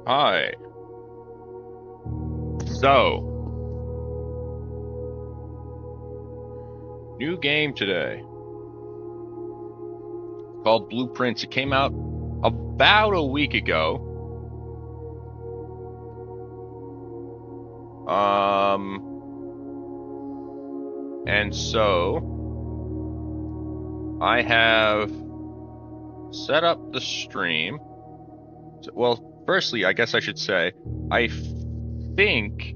Hi. So, new game today called Blueprints. It came out about a week ago. Um, and so I have set up the stream. Well, firstly, I guess I should say I think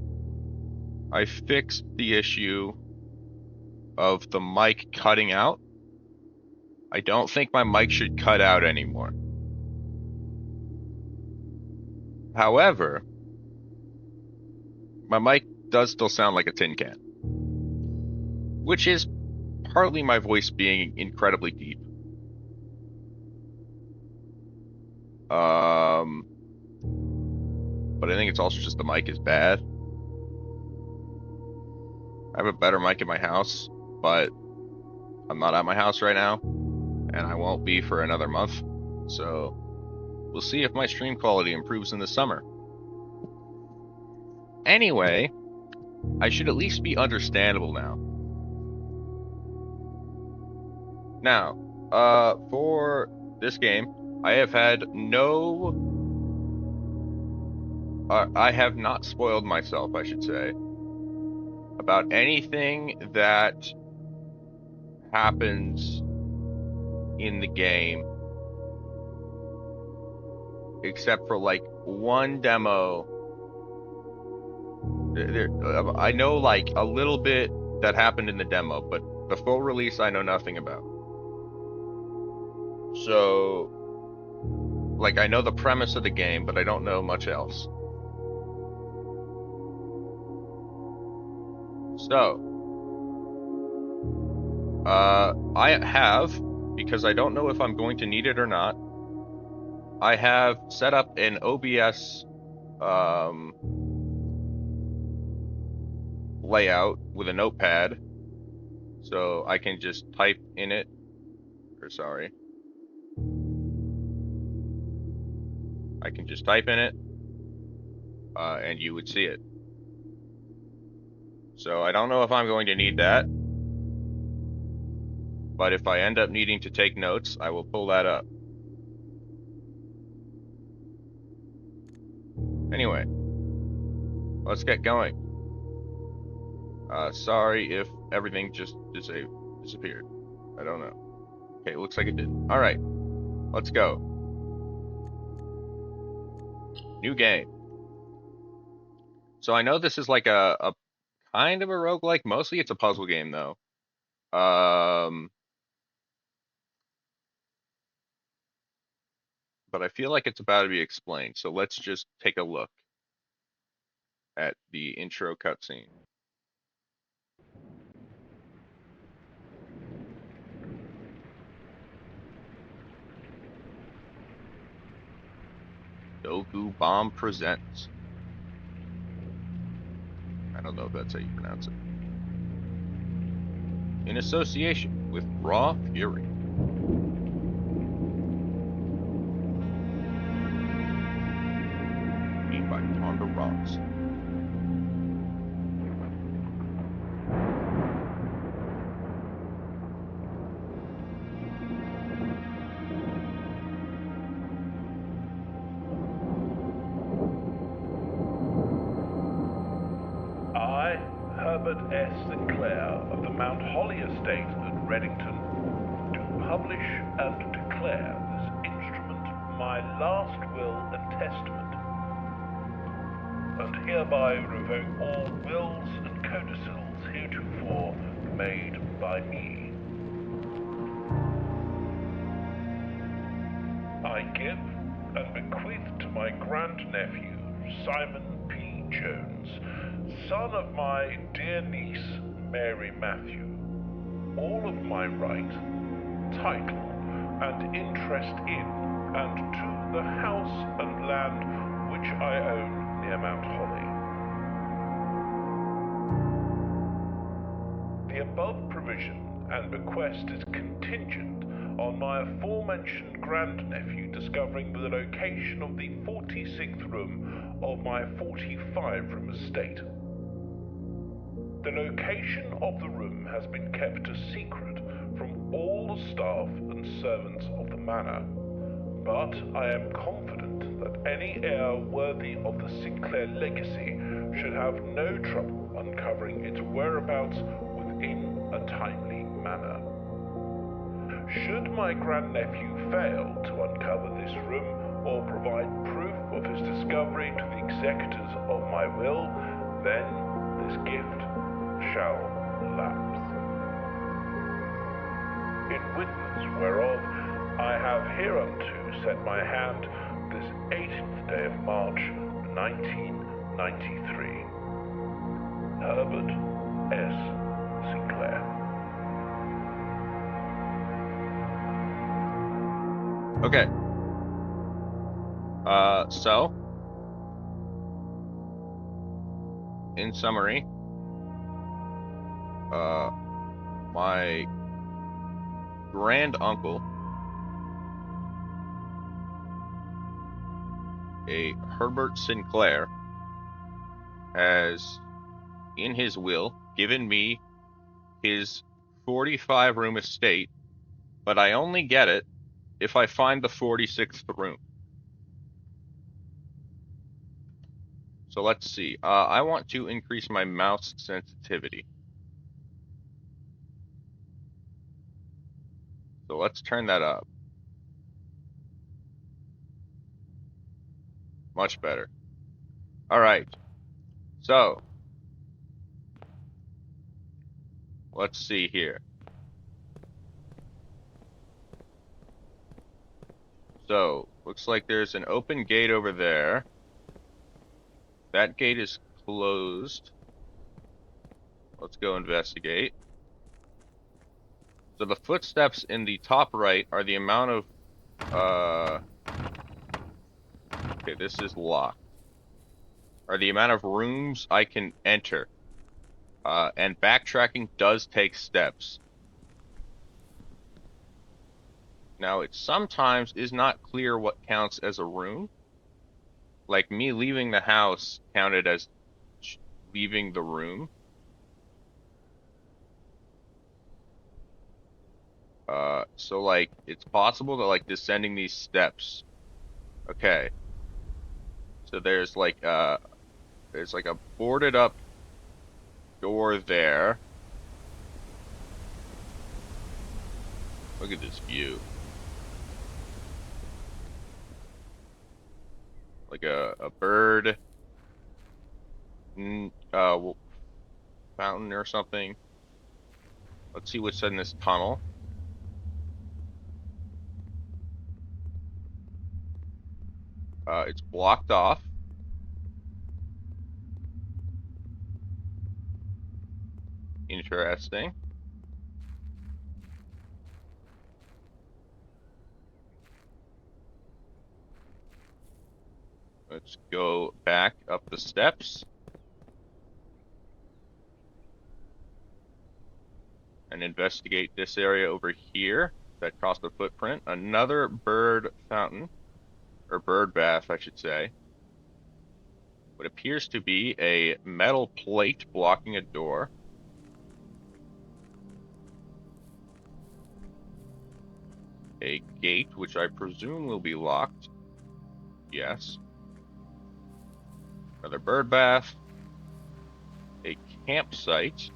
I fixed the issue of the mic cutting out. I don't think my mic should cut out anymore. However, my mic does still sound like a tin can, which is partly my voice being incredibly deep. Um, but I think it's also just the mic is bad. I have a better mic in my house, but I'm not at my house right now, and I won't be for another month. So we'll see if my stream quality improves in the summer. Anyway, I should at least be understandable now. Now, for this game, I have had no. I have not spoiled myself, I should say, about anything that happens in the game, except for like one demo. I know like a little bit that happened in the demo, but the full release I know nothing about. So, like, I know the premise of the game, but I don't know much else. So, I have, because I don't know if I'm going to need it or not, I have set up an OBS layout with a notepad, so I can just type in it, or sorry, I can just type in it, and you would see it. So I don't know if I'm going to need that, but if I end up needing to take notes, I will pull that up. Anyway, let's get going. Sorry if everything just disappeared. I don't know. Okay, it looks like it did. All right, let's go. New game. So I know this is like a kind of a roguelike. Mostly it's a puzzle game though. Um, but I feel like it's about to be explained. So let's just take a look at the intro cutscene. Dogu Bomb presents. I don't know if that's how you pronounce it. In association with Raw Fury. Made by Tonda Ross. I, Herbert S. Sinclair of the Mount Holly Estate at Reddington, do publish and declare this instrument my last will and testament, and hereby revoke all wills and codicils heretofore made by me. I give and bequeath to my grandnephew, Simon P. Jones, son of my dear niece, Mary Matthew, all of my right, title, and interest in and to the house and land which I own near Mount Holly. The above provision and bequest is contingent on my aforementioned grandnephew discovering the location of the 46th room of my 45-room estate. The location of the room has been kept a secret from all the staff and servants of the manor, but I am confident that any heir worthy of the Sinclair legacy should have no trouble uncovering its whereabouts within a timely manner. Should my grandnephew fail to uncover this room or provide proof of his discovery to the executors of my will, then this gift shall lapse. In witness whereof I have hereunto set my hand this 18th day of March, 1993. Herbert S. Sinclair. Okay. So, in summary, my grand uncle, a Herbert Sinclair, has, in his will, given me his 45-room estate, but I only get it if I find the 46th room. So let's see. I want to increase my mouse sensitivity. So let's turn that up. Much better. All right. So, let's see here. So, looks like there's an open gate over there. That gate is closed. Let's go investigate. So the footsteps in the top right are the amount of, okay, this is locked. Are the amount of rooms I can enter. And backtracking does take steps. Now, it sometimes is not clear what counts as a room. Like, me leaving the house counted as leaving the room. So, like, it's possible that, like, descending these steps. Okay. So there's like a boarded up door there. Look at this view. Like a bird fountain or something. Let's see what's in this tunnel. It's blocked off. Interesting. Let's go back up the steps. And investigate this area over here that crossed the footprint. Another bird fountain. Or bird bath, I should say. What appears to be a metal plate blocking a door. A gate, which I presume will be locked. Yes. Another bird bath. A campsite.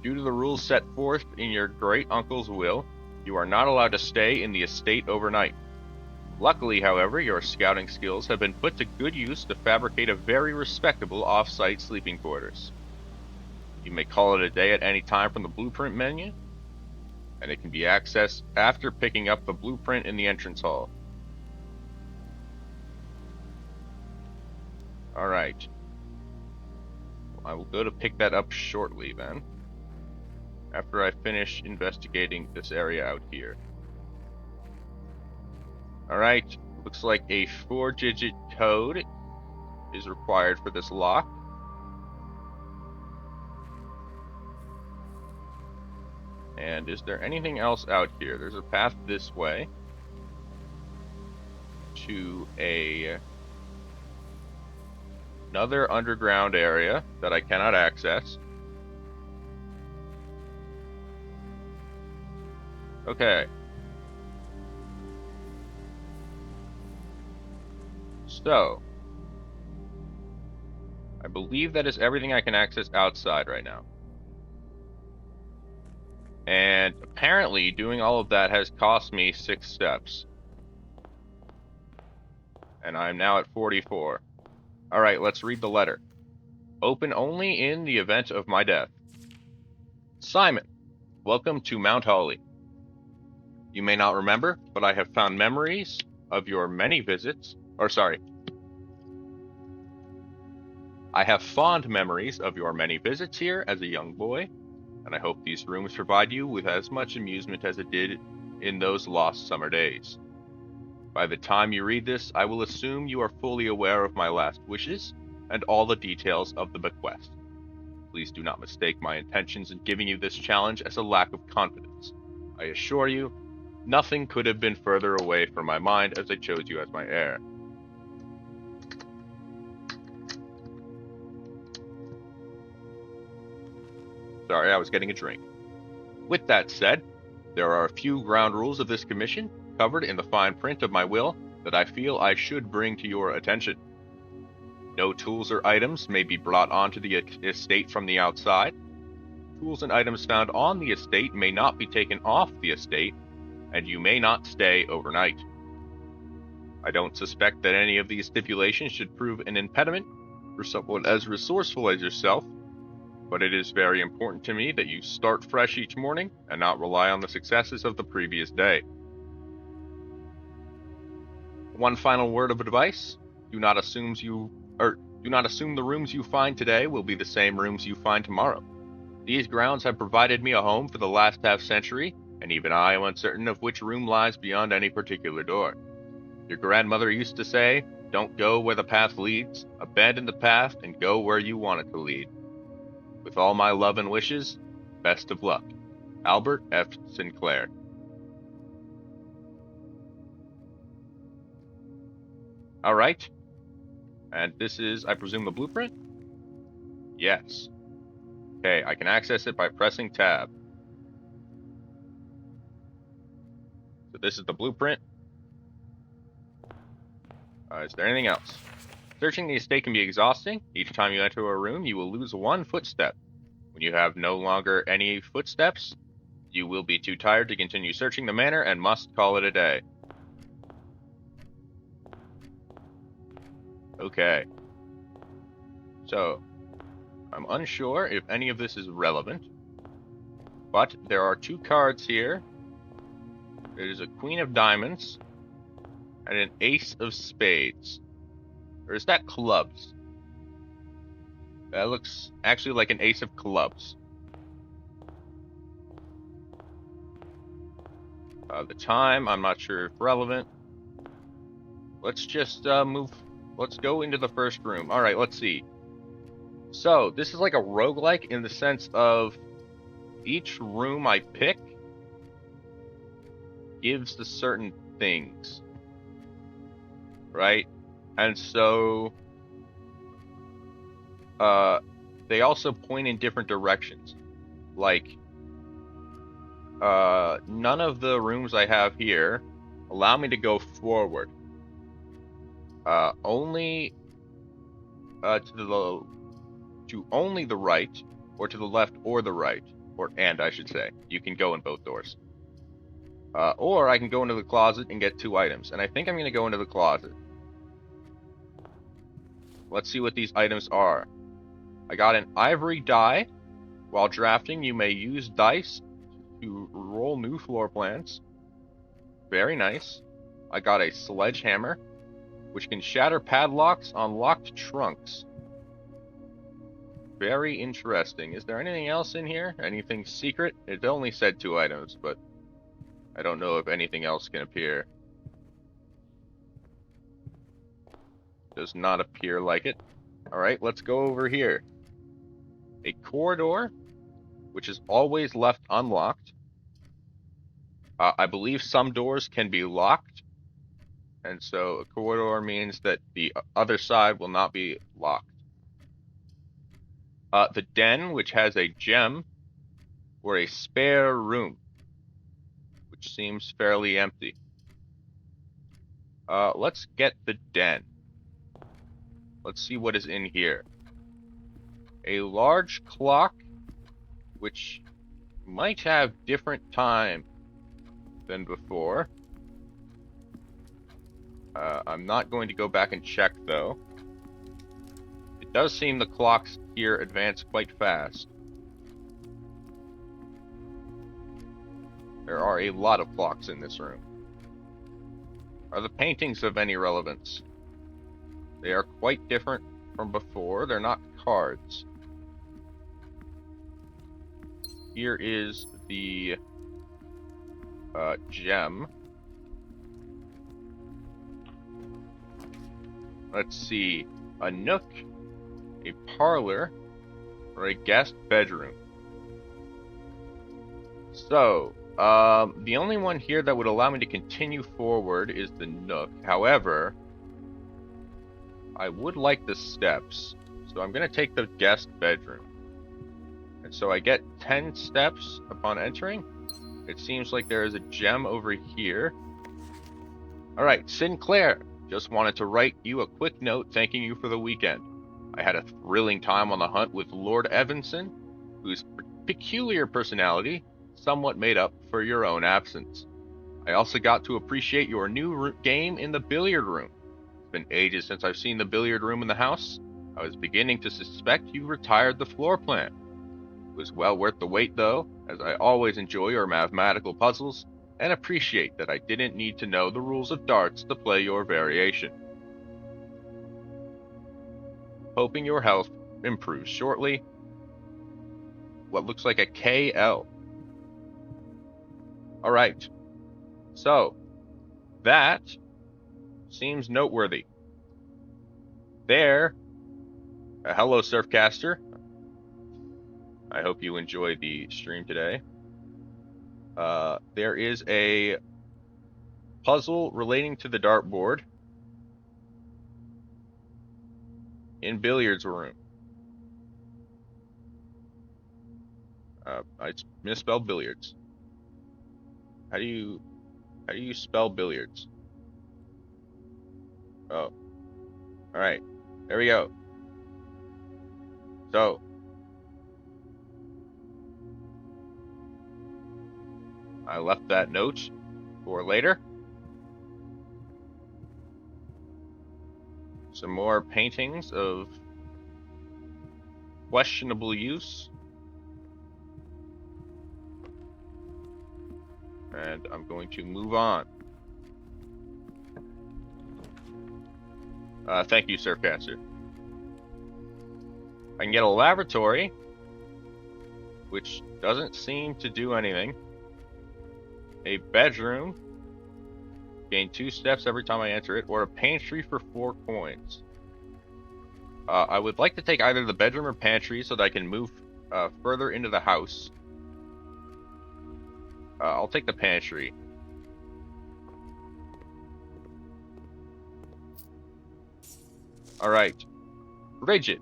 Due to the rules set forth in your great uncle's will, you are not allowed to stay in the estate overnight. Luckily, however, your scouting skills have been put to good use to fabricate a very respectable off-site sleeping quarters. You may call it a day at any time from the blueprint menu, and it can be accessed after picking up the blueprint in the entrance hall. Alright. I will go to pick that up shortly then, after I finish investigating this area out here. Alright, looks like a 4-digit code is required for this lock. And is there anything else out here? There's a path this way to another underground area that I cannot access. Okay. So, I believe that is everything I can access outside right now. And apparently doing all of that has cost me 6 steps. And I'm now at 44. Alright, let's read the letter. Open only in the event of my death. Simon, welcome to Mount Holly. You may not remember, but I have found memories of your many visits. I have fond memories of your many visits here as a young boy, and I hope these rooms provide you with as much amusement as it did in those lost summer days. By the time you read this, I will assume you are fully aware of my last wishes and all the details of the bequest. Please do not mistake my intentions in giving you this challenge as a lack of confidence. I assure you, nothing could have been further away from my mind as I chose you as my heir. Sorry, I was getting a drink. With that said, there are a few ground rules of this commission, covered in the fine print of my will, that I feel I should bring to your attention. No tools or items may be brought onto the estate from the outside. Tools and items found on the estate may not be taken off the estate, and you may not stay overnight. I don't suspect that any of these stipulations should prove an impediment for someone as resourceful as yourself, but it is very important to me that you start fresh each morning and not rely on the successes of the previous day. One final word of advice: do not assume the rooms you find today will be the same rooms you find tomorrow. These grounds have provided me a home for the last half-century, and even I am uncertain of which room lies beyond any particular door. Your grandmother used to say, "Don't go where the path leads, abandon the path and go where you want it to lead." With all my love and wishes, best of luck. Albert F. Sinclair. Alright. And this is, I presume, the blueprint? Yes. Okay, I can access it by pressing tab. So this is the blueprint. Is there anything else? Searching the estate can be exhausting. Each time you enter a room, you will lose 1 footstep. When you have no longer any footsteps, you will be too tired to continue searching the manor and must call it a day. Okay. So, I'm unsure if any of this is relevant, but there are 2 cards here. There is a Queen of Diamonds and an Ace of Spades. Or is that clubs? That looks actually like an Ace of Clubs. The time, I'm not sure if relevant. Let's just let's go into the first room. Alright, let's see. So, this is like a roguelike in the sense of each room I pick gives the certain things. Right? And so, they also point in different directions. Like, none of the rooms I have here allow me to go forward. Only to only the right, or to the left or the right, and I should say. You can go in both doors. Or I can go into the closet and get 2 items, and I think I'm going to go into the closet. Let's see what these items are. I got an ivory die. While drafting, you may use dice to roll new floor plans. Very nice. I got a sledgehammer, which can shatter padlocks on locked trunks. Very interesting. Is there anything else in here? Anything secret? It only said 2 items, but I don't know if anything else can appear. Does not appear like it. Alright, let's go over here. A corridor, which is always left unlocked. I believe some doors can be locked, and so a corridor means that the other side will not be locked. The den, which has a gem or a spare room, which seems fairly empty. Let's get the den. Let's see what is in here. A large clock, which might have different time than before. I'm not going to go back and check, though. It does seem the clocks here advance quite fast. There are a lot of clocks in this room. Are the paintings of any relevance? They are quite different from before. They're not cards. Here is the gem. Let's see. A nook, a parlor, or a guest bedroom. So, the only one here that would allow me to continue forward is the nook. However, I would like the steps, so I'm going to take the guest bedroom. And so I get 10 steps upon entering. It seems like there is a gem over here. Alright, Sinclair, just wanted to write you a quick note thanking you for the weekend. I had a thrilling time on the hunt with Lord Evanson, whose peculiar personality somewhat made up for your own absence. I also got to appreciate your new game in the billiard room. It's been ages since I've seen the billiard room in the house. I was beginning to suspect you retired the floor plan. It was well worth the wait, though, as I always enjoy your mathematical puzzles and appreciate that I didn't need to know the rules of darts to play your variation. Hoping your health improves shortly. What looks like a KL. Alright, so that seems noteworthy. Hello Surfcaster. I hope you enjoyed the stream today. There is a puzzle relating to the dartboard in billiards room. I misspelled billiards. How do you spell billiards? Oh. Alright. There we go. So I left that note for later. Some more paintings of questionable use. And I'm going to move on. Thank you, Surfcaster. I can get a laboratory, which doesn't seem to do anything. A bedroom, gain 2 steps every time I enter it, or a pantry for 4 coins. I would like to take either the bedroom or pantry so that I can move further into the house. I'll take the pantry. Alright. Bridget,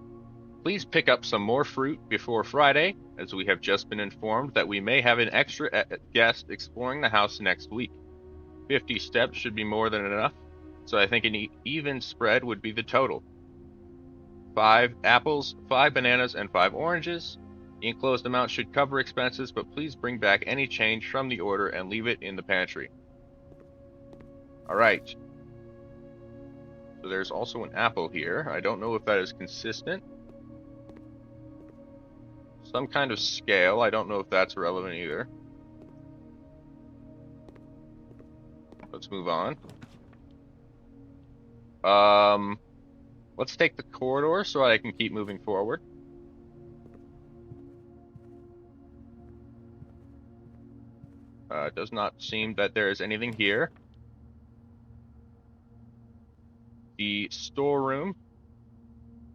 please pick up some more fruit before Friday, as we have just been informed that we may have an extra guest exploring the house next week. 50 steps should be more than enough, so I think an even spread would be the total. 5 apples, 5 bananas, and 5 oranges. The enclosed amount should cover expenses, but please bring back any change from the order and leave it in the pantry. Alright. So there's also an apple here. I don't know if that is consistent. Some kind of scale. I don't know if that's relevant either. Let's move on. Let's take the corridor so I can keep moving forward. It does not seem that there is anything here. The storeroom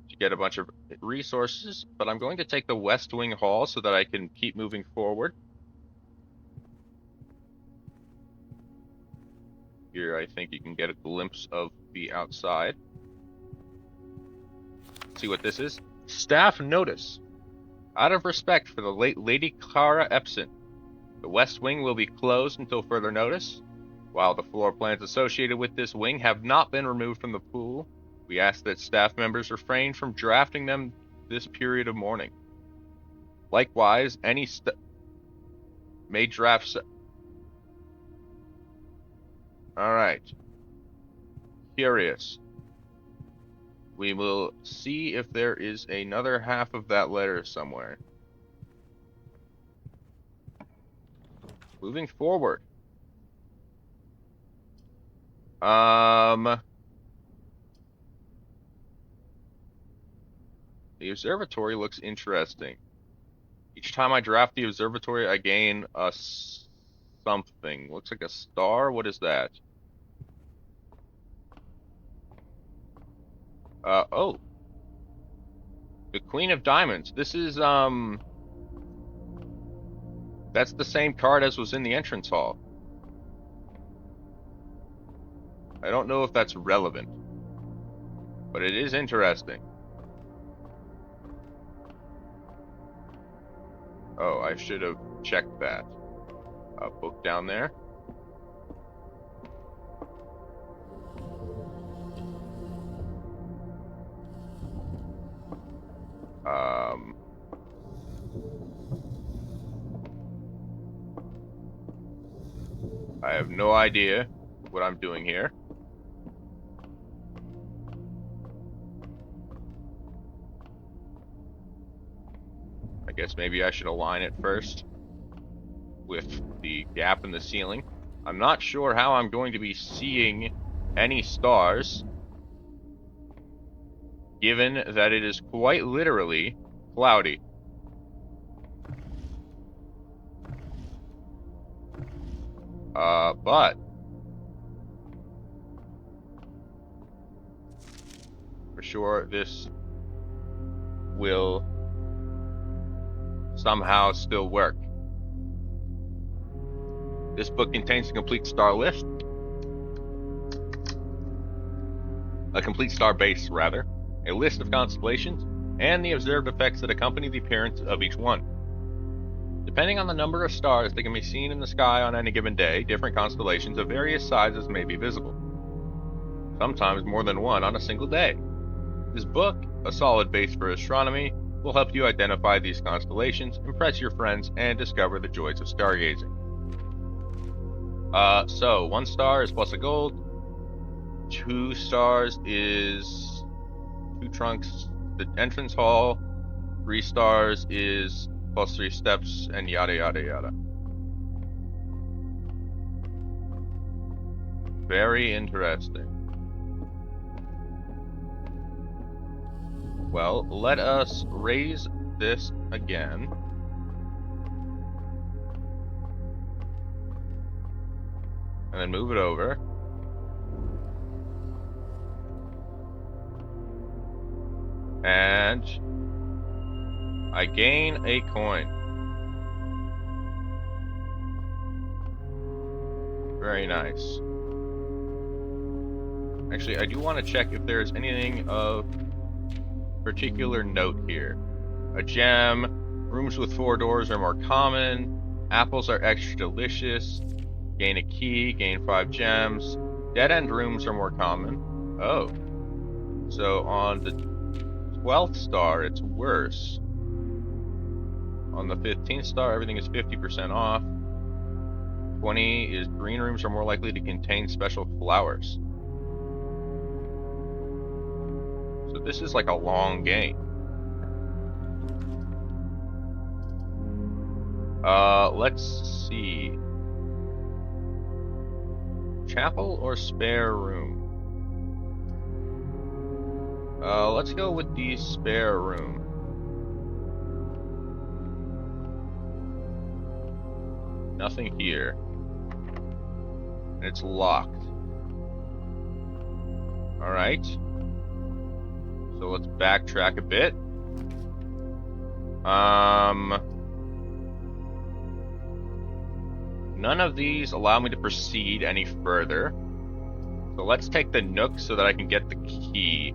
to get a bunch of resources, but I'm going to take the West Wing Hall so that I can keep moving forward. Here, I think you can get a glimpse of the outside. See what this is? Staff notice. Out of respect for the late Lady Clara Epson, the West Wing will be closed until further notice. While the floor plans associated with this wing have not been removed from the pool, we ask that staff members refrain from drafting them this period of mourning. Likewise, any may draft. Alright. Curious. We will see if there is another half of that letter somewhere. Moving forward. The observatory looks interesting. Each time I draft the observatory, I gain a something. Looks like a star. What is that? Oh. The Queen of Diamonds. This is, that's the same card as was in the entrance hall. I don't know if that's relevant, but it is interesting. Oh, I should have checked that. Book down there. I have no idea what I'm doing here. I guess maybe I should align it first with the gap in the ceiling. I'm not sure how I'm going to be seeing any stars, given that it is quite literally cloudy. But for sure this will somehow still work. This book contains a complete star list. A complete star base, rather. A list of constellations, and the observed effects that accompany the appearance of each one. Depending on the number of stars that can be seen in the sky on any given day, different constellations of various sizes may be visible. Sometimes more than one on a single day. This book, a solid base for astronomy, will help you identify these constellations, impress your friends, and discover the joys of stargazing. So 1 star is plus a gold, 2 stars is 2 trunks, the entrance hall, 3 stars is plus 3 steps, and yada yada yada. Very interesting. Well, let us raise this again. And then move it over. And I gain a coin. Very nice. Actually, I do want to check if there's anything of particular note here. A gem, rooms with 4 doors are more common, apples are extra delicious, gain a key, gain 5 gems, dead-end rooms are more common. Oh. So on the 12th star, it's worse. On the 15th star, everything is 50% off. 20 is green rooms are more likely to contain special flowers. So this is like a long game. Let's see. Chapel or spare room? Let's go with the spare room. Nothing here. And it's locked. Alright. So let's backtrack a bit. None of these allow me to proceed any further. So let's take the Nook so that I can get the key.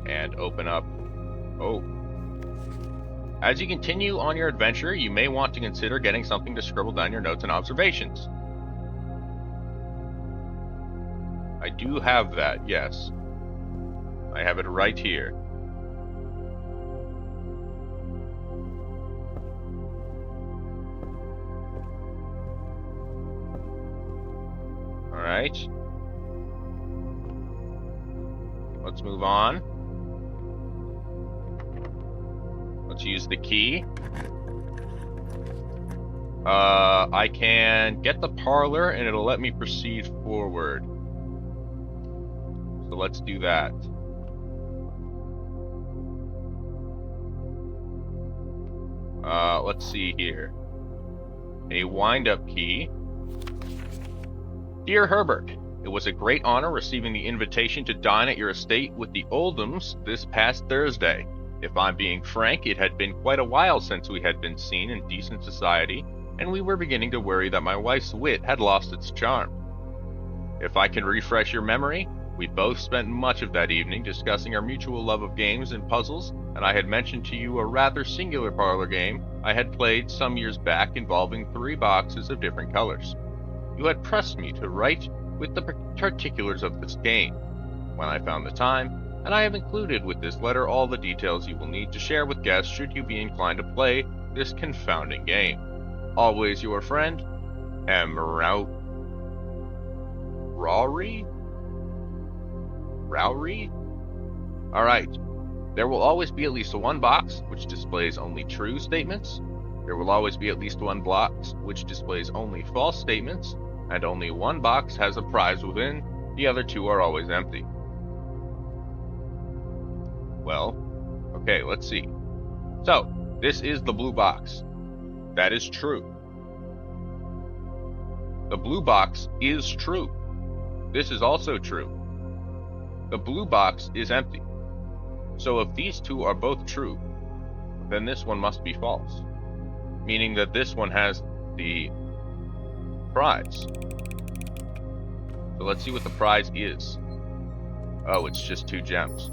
And open up. Oh. As you continue on your adventure, you may want to consider getting something to scribble down your notes and observations. I do have that, yes. I have it right here. Alright. Let's move on. Let's use the key. I can get the parlor and it'll let me proceed forward. So let's do that. Let's see here. A wind-up key. Dear Herbert, it was a great honor receiving the invitation to dine at your estate with the Oldhams this past Thursday. If I'm being frank, it had been quite a while since we had been seen in decent society, and we were beginning to worry that my wife's wit had lost its charm. If I can refresh your memory, we both spent much of that evening discussing our mutual love of games and puzzles, and I had mentioned to you a rather singular parlor game I had played some years back involving 3 boxes of different colors. You had pressed me to write with the particulars of this game. When I found the time, and I have included with this letter all the details you will need to share with guests should you be inclined to play this confounding game. Always your friend, M. Rowry? Alright. There will always be at least one box which displays only true statements. There will always be at least one box which displays only false statements, and only one box has a prize within. The other 2 are always empty. Well, okay, let's see. So, this is the blue box. That is true. The blue box is true. This is also true. The blue box is empty. So if these 2 are both true, then this one must be false. Meaning that this one has the prize. So let's see what the prize is. Oh, it's just 2 gems.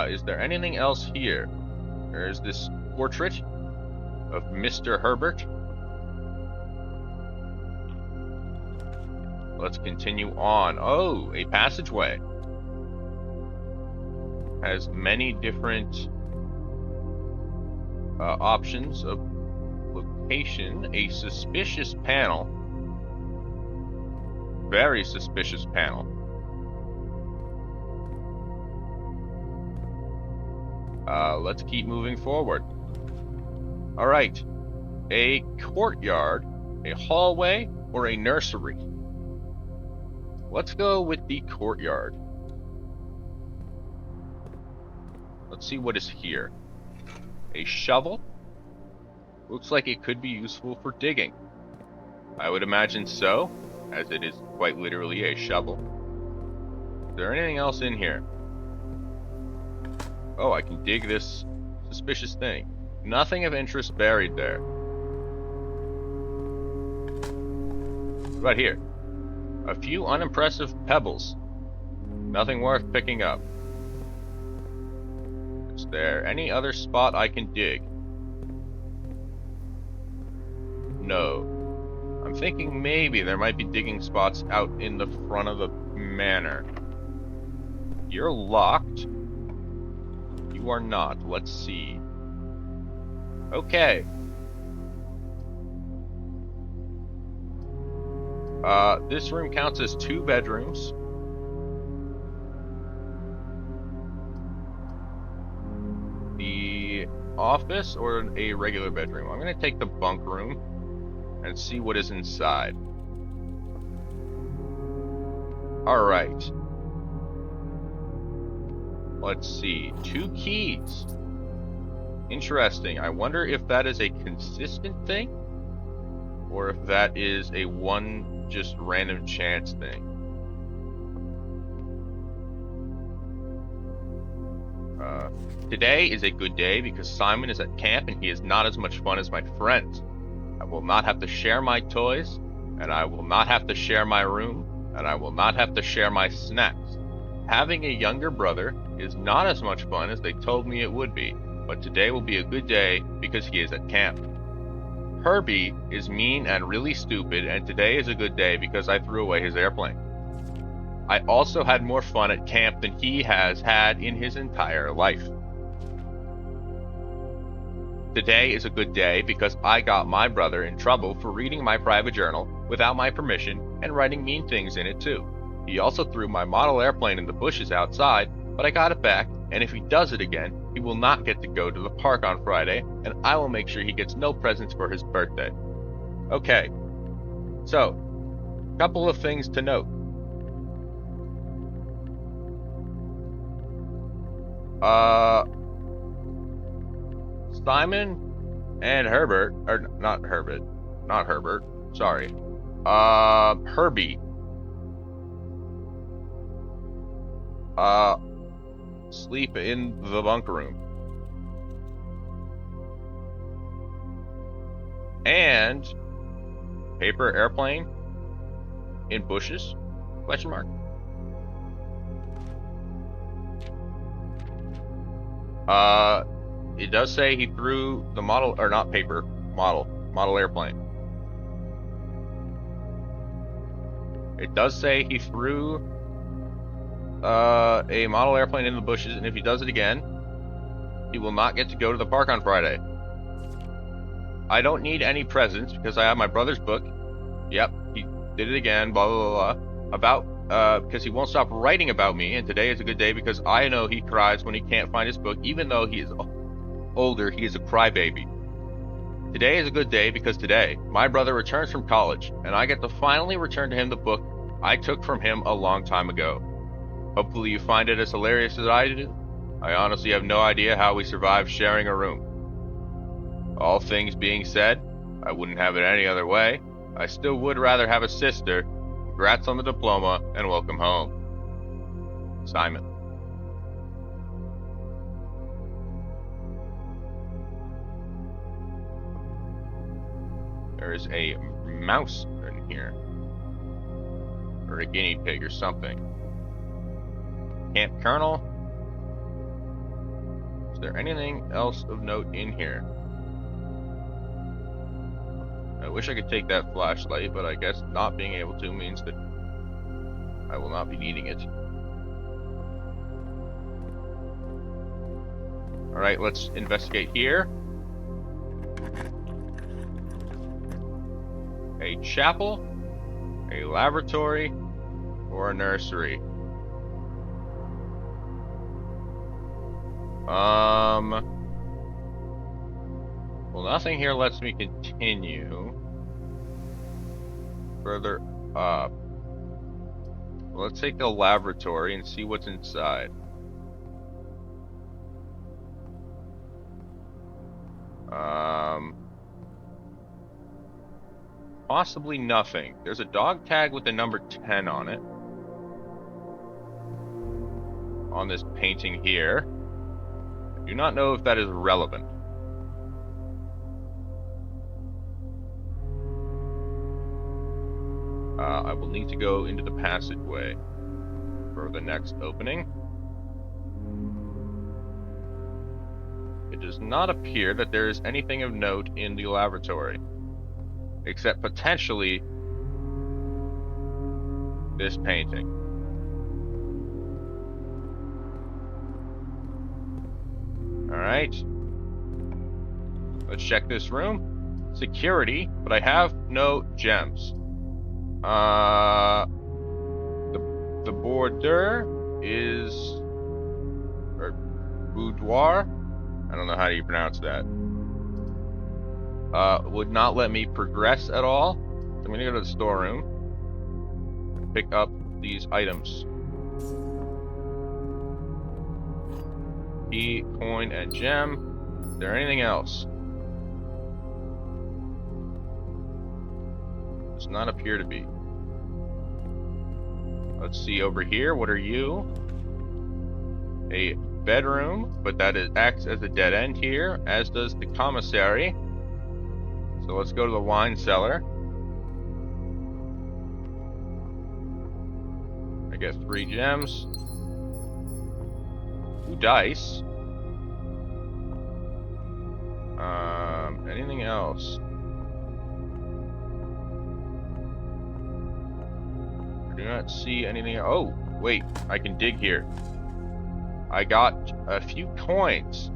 Is there anything else here? There's this portrait of Mr. Herbert. Let's continue on. Oh, a passageway. Has many different options of location. A suspicious panel. Very suspicious panel. Let's keep moving forward. Alright. A courtyard, a hallway, or a nursery? Let's go with the courtyard. Let's see what is here. A shovel. Looks like it could be useful for digging. I would imagine so, as it is quite literally a shovel. Is there anything else in here? Oh, I can dig this suspicious thing. Nothing of interest buried there. Right here. A few unimpressive pebbles. Nothing worth picking up. Is there any other spot I can dig? No. I'm thinking maybe there might be digging spots out in the front of the manor. You're locked. You are not. Let's see. Okay. This room counts as 2 bedrooms. The office or a regular bedroom? I'm going to take the bunk room and see what is inside. Alright. Let's see. 2 keys. Interesting. I wonder if that is a consistent thing, or if that is a one just random chance thing. Today is a good day because Simon is at camp and he is not as much fun as my friends. I will not have to share my toys, and I will not have to share my room, and I will not have to share my snacks. Having a younger brother is not as much fun as they told me it would be, but today will be a good day because he is at camp. Herbie is mean and really stupid, and today is a good day because I threw away his airplane. I also had more fun at camp than he has had in his entire life. Today is a good day because I got my brother in trouble for reading my private journal without my permission and writing mean things in it too. He also threw my model airplane in the bushes outside, but I got it back, and if he does it again, he will not get to go to the park on Friday, and I will make sure he gets no presents for his birthday. Okay, so, couple of things to note. Simon and Herbert, or not Herbert, sorry. Herbie. Sleep in the bunk room. And paper airplane in bushes? Question mark. It does say he threw the model, or not paper, model airplane. It does say he threw a model airplane in the bushes, and if he does it again, he will not get to go to the park on Friday. I don't need any presents because I have my brother's book. Yep, he did it again, blah, blah, blah, blah. Because he won't stop writing about me, and today is a good day because I know he cries when he can't find his book, even though he is older, he is a crybaby. Today is a good day because today, my brother returns from college, and I get to finally return to him the book I took from him a long time ago. Hopefully you find it as hilarious as I do. I honestly have no idea how we survived sharing a room. All things being said, I wouldn't have it any other way. I still would rather have a sister. Congrats on the diploma, and welcome home. Simon. There is a mouse in here. Or a guinea pig or something. Camp Colonel. Is there anything else of note in here? I wish I could take that flashlight, but I guess not being able to means that I will not be needing it. Alright, let's investigate here. A chapel, a laboratory, or a nursery. Well, nothing here lets me continue further up. Well, let's take the laboratory and see what's inside. Possibly nothing. There's a dog tag with the number 10 on it. On this painting here. I do not know if that is relevant. I will need to go into the passageway for the next opening. It does not appear that there is anything of note in the laboratory, except potentially this painting. Alright. Let's check this room. Security, but I have no gems. The boudoir is, or boudoir? I don't know how you pronounce that. Would not let me progress at all. So I'm gonna go to the storeroom and pick up these items. Key, coin, and gem. Is there anything else? Does not appear to be. Let's see over here. What are you? A bedroom, but that acts as a dead end here, as does the commissary. So let's go to the wine cellar. I get 3 gems. 2 dice. Anything else? I do not see anything. Oh, wait, I can dig here. I got a few coins.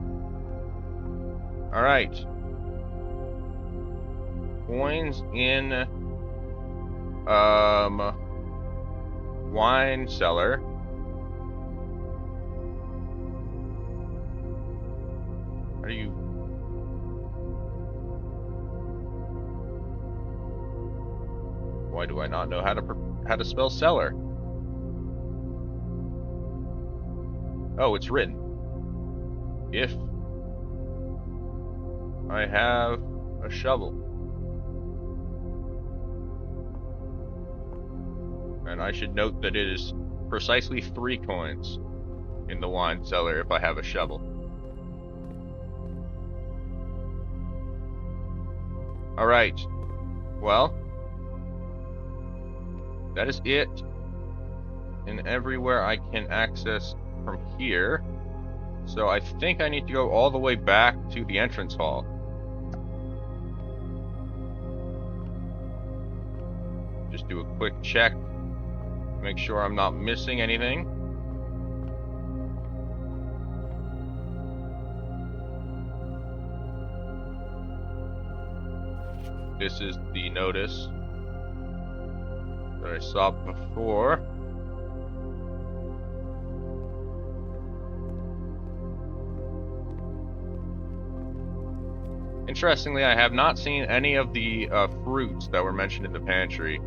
Alright. Coins in wine cellar. How do you... Why do I not know how to spell cellar? Oh, it's written. If I have a shovel. And I should note that it is precisely 3 coins in the wine cellar if I have a shovel. Alright. Well, that is it. And everywhere I can access from here. So I think I need to go all the way back to the entrance hall. Just do a quick check. Make sure I'm not missing anything. This is the notice that I saw before. Interestingly, I have not seen any of the fruits that were mentioned in the pantry.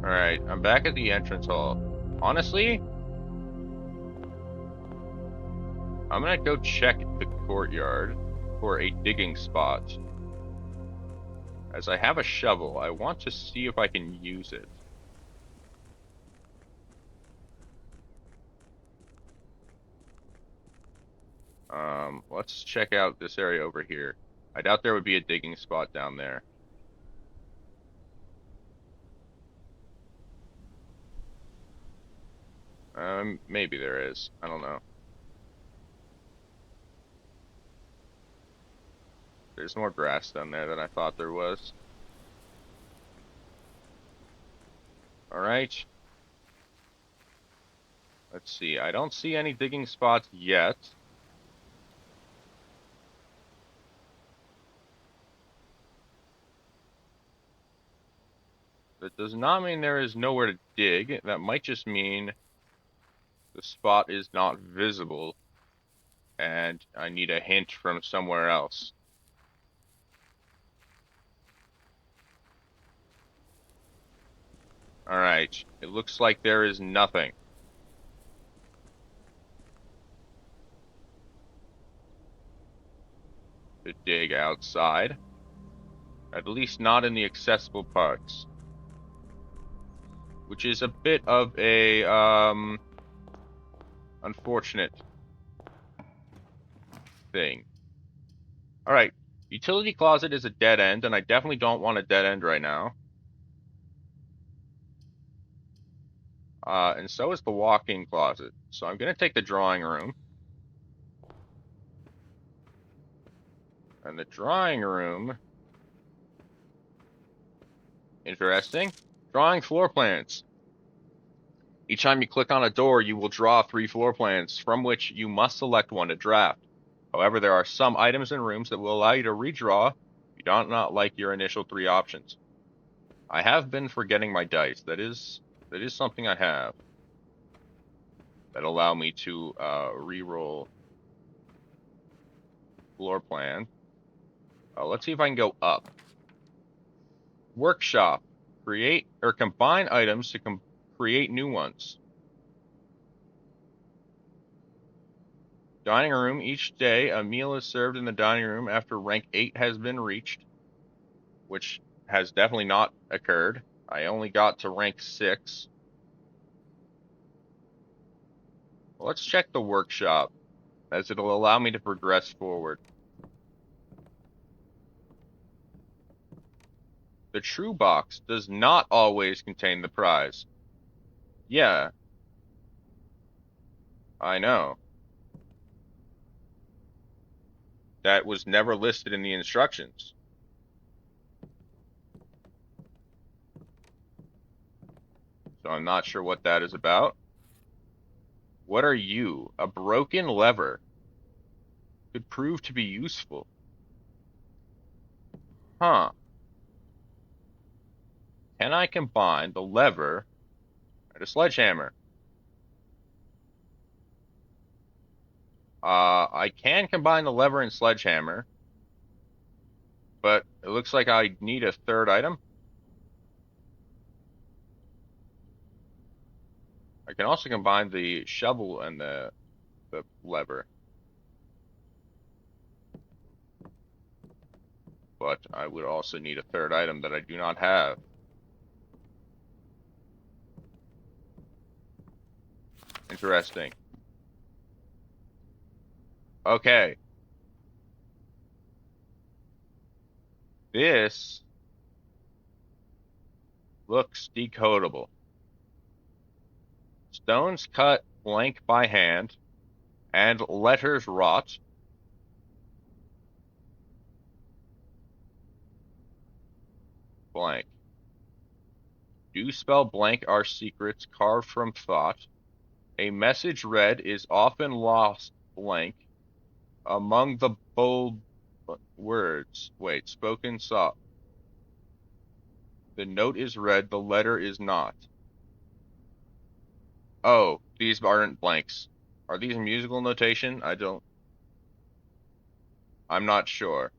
Alright, I'm back at the entrance hall. Honestly, I'm gonna go check the courtyard for a digging spot. As I have a shovel, I want to see if I can use it. Let's check out this area over here. I doubt there would be a digging spot down there. Maybe there is. I don't know. There's more grass down there than I thought there was. Alright. Let's see. I don't see any digging spots yet. That does not mean there is nowhere to dig. That might just mean the spot is not visible and I need a hint from somewhere else. Alright, it looks like there is nothing. To dig outside. At least not in the accessible parts. Which is a bit of a, unfortunate thing. Alright, utility closet is a dead end, and I definitely don't want a dead end right now. And so is the walk-in closet. So I'm gonna take the drawing room. And the drawing room... Interesting. Drawing floor plans. Each time you click on a door, you will draw 3 floor plans, from which you must select one to draft. However, there are some items in rooms that will allow you to redraw if you do not like your initial 3 options. I have been forgetting my dice. That is something I have. That allow me to re-roll floor plan. Let's see if I can go up. Workshop. Create or combine items to create new ones. Dining room. Each day, a meal is served in the dining room after rank 8 has been reached, which has definitely not occurred. I only got to rank 6. Let's check the workshop, as it'll allow me to progress forward. The true box does not always contain the prize. Yeah, I know. That was never listed in the instructions. So I'm not sure what that is about. What are you? A broken lever. Could prove to be useful. Huh. Can I combine the lever and a sledgehammer? I can combine the lever and sledgehammer, but it looks like I need a third item. I can also combine the shovel and the lever. But I would also need a third item that I do not have. Interesting. Okay. This looks decodable. Stones cut blank by hand, and letters wrought. Blank. Do spell blank are secrets carved from thought. A message read is often lost blank among the bold words. Wait, spoken soft. The note is read, the letter is not. Oh, these aren't blanks. Are these musical notation? I'm not sure.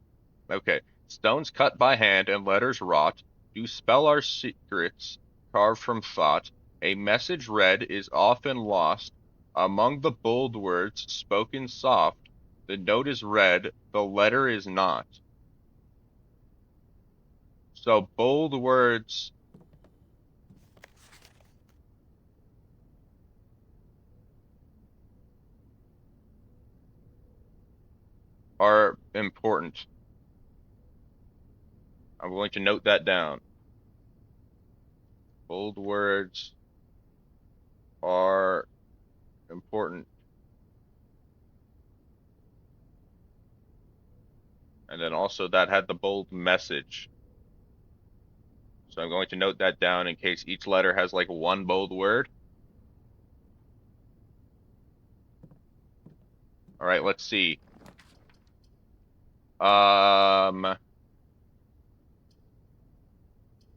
Okay. Stones cut by hand and letters wrought do spell our secrets carved from thought. A message read is often lost among the bold words spoken soft. The note is read, the letter is not. So bold words are important. I'm going to note that down. Bold words are important. And then also that had the bold message. So I'm going to note that down in case each letter has like one bold word. All right, let's see.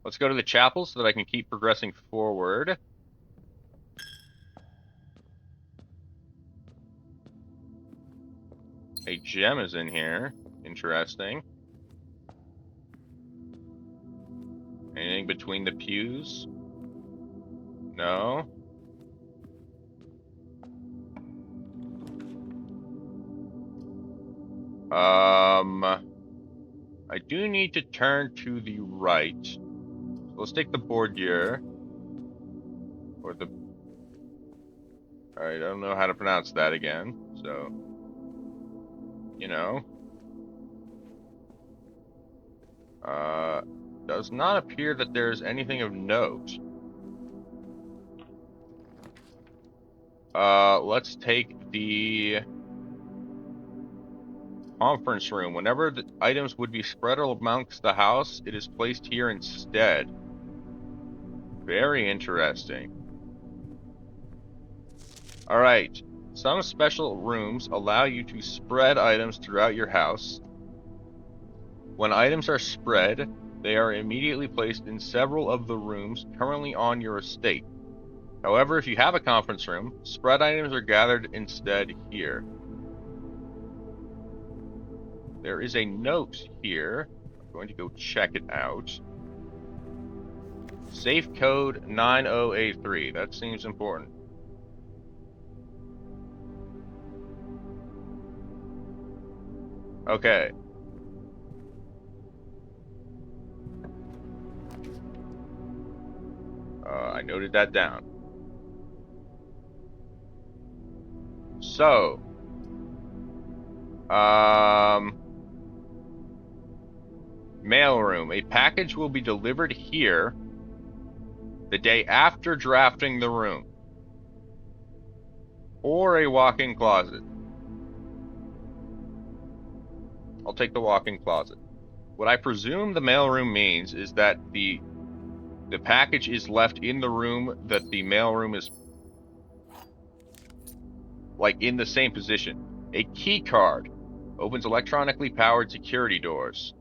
Let's go to the chapel so that I can keep progressing forward. A gem is in here. Interesting. Anything between the pews? No. I do need to turn to the right. So let's take the bordure. Or the... Alright, I don't know how to pronounce that again, so... You know. Does not appear that there's anything of note. Let's take the conference room. Whenever the items would be spread amongst the house, it is placed here instead. Very interesting. Alright. Some special rooms allow you to spread items throughout your house. When items are spread, they are immediately placed in several of the rooms currently on your estate. However, if you have a conference room, spread items are gathered instead here. There is a note here. I'm going to go check it out. Safe code 9083. That seems important. Okay. I noted that down. So, mailroom. A package will be delivered here the day after drafting the room. Or a walk-in closet. I'll take the walk-in closet. What I presume the mailroom means is that the package is left in the room that the mailroom is, like, in the same position. A key card opens electronically powered security doors.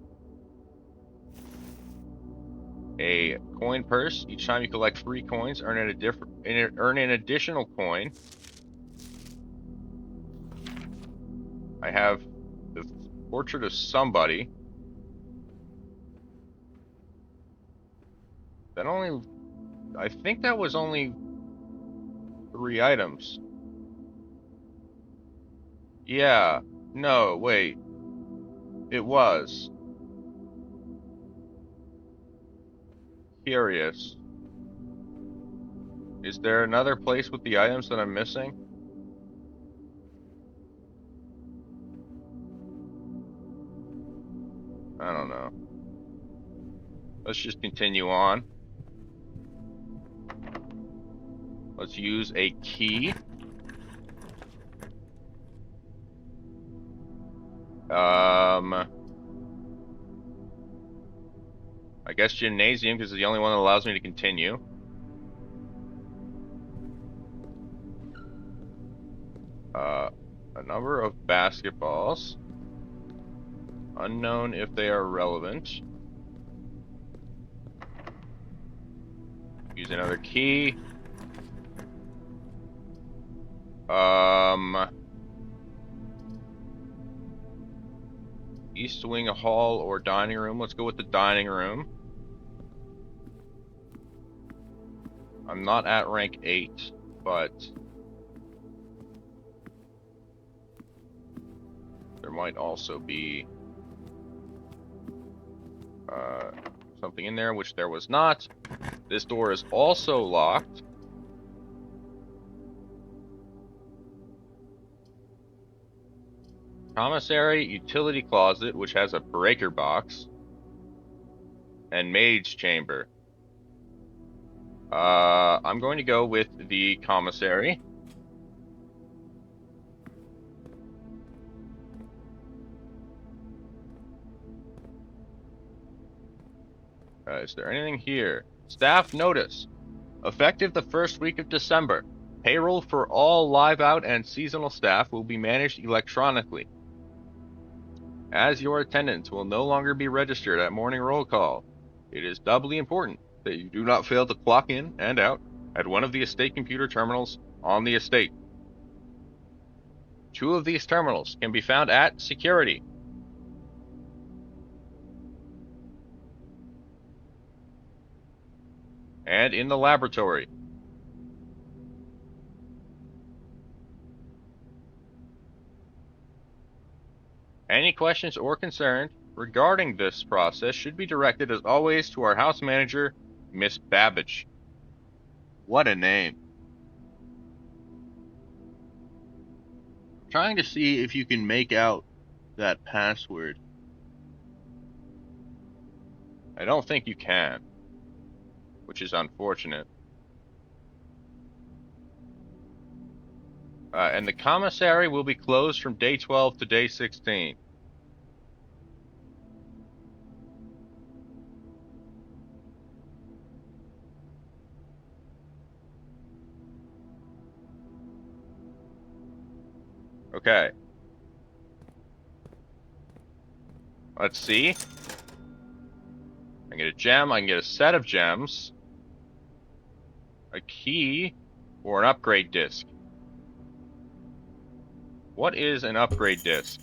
A coin purse. Each time you collect 3 coins, earn an additional coin. I have the portrait of somebody. I think that was only 3 items. Yeah. No, wait. It was. Curious. Is there another place with the items that I'm missing? I don't know. Let's just continue on. Let's use a key. I guess gymnasium, because it's the only one that allows me to continue. A number of basketballs. Unknown if they are relevant. Use another key. East Wing Hall or dining room. Let's go with the dining room. I'm not at rank 8, but there might also be something in there, which there was not. This door is also locked. Commissary, utility closet, which has a breaker box, and maid's chamber. I'm going to go with the commissary. Is there anything here? Staff notice. Effective the first week of December, payroll for all live-out and seasonal staff will be managed electronically. As your attendance will no longer be registered at morning roll call, it is doubly important that you do not fail to clock in and out at one of the estate computer terminals on the estate. 2 of these terminals can be found at security. And in the laboratory. Any questions or concerns regarding this process should be directed, as always, to our house manager, Miss Babbage. What a name. I'm trying to see if you can make out that password. I don't think you can, which is unfortunate. And the commissary will be closed from day 12 to day 16. Okay. Let's see. I can get a gem, I can get a set of gems, a key, or an upgrade disc. What is an upgrade disc?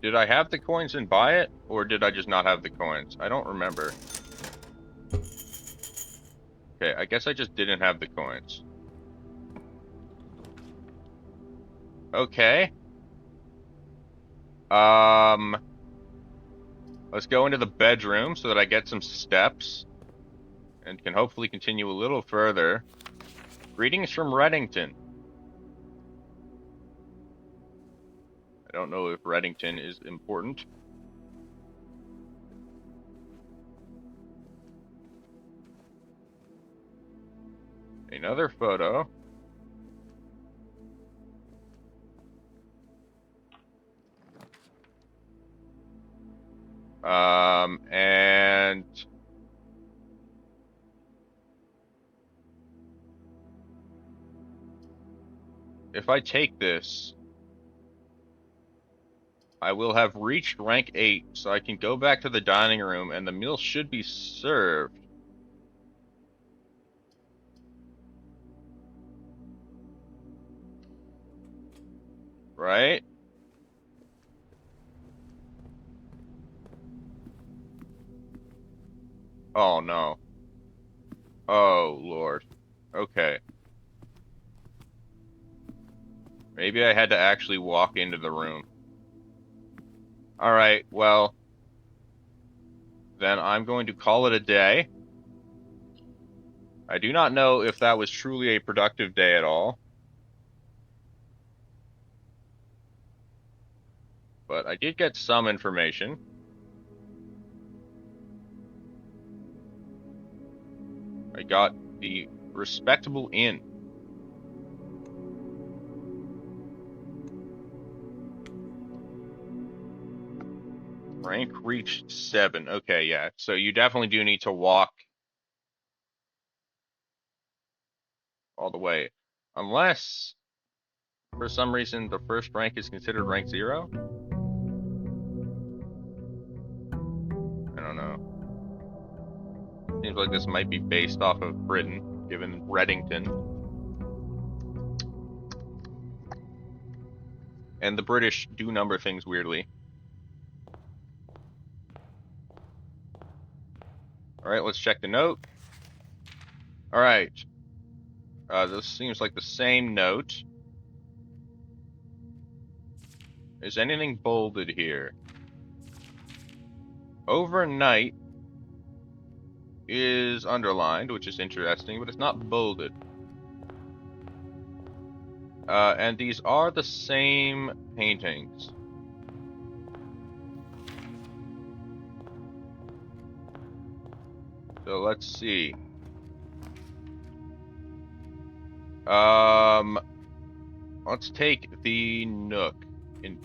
Did I have the coins and buy it, or did I just not have the coins? I don't remember. Okay, I guess I just didn't have the coins. Okay. Let's go into the bedroom so that I get some steps and can hopefully continue a little further. Greetings from Reddington. I don't know if Reddington is important. Another photo. And if I take this, I will have reached rank 8, so I can go back to the dining room and the meal should be served. Right? Oh no. Oh Lord. Okay. Maybe I had to actually walk into the room. Alright, well, then I'm going to call it a day. I do not know if that was truly a productive day at all. But I did get some information. I got the respectable inn. Rank reached 7. Okay, yeah. So you definitely do need to walk all the way. Unless, for some reason, the first rank is considered rank 0? I don't know. Seems like this might be based off of Britain, given Reddington. And the British do number things weirdly. Alright, let's check the note. Alright. This seems like the same note. Is anything bolded here? Overnight is underlined, which is interesting, but it's not bolded. And these are the same paintings. So let's see. Let's take the Nook in,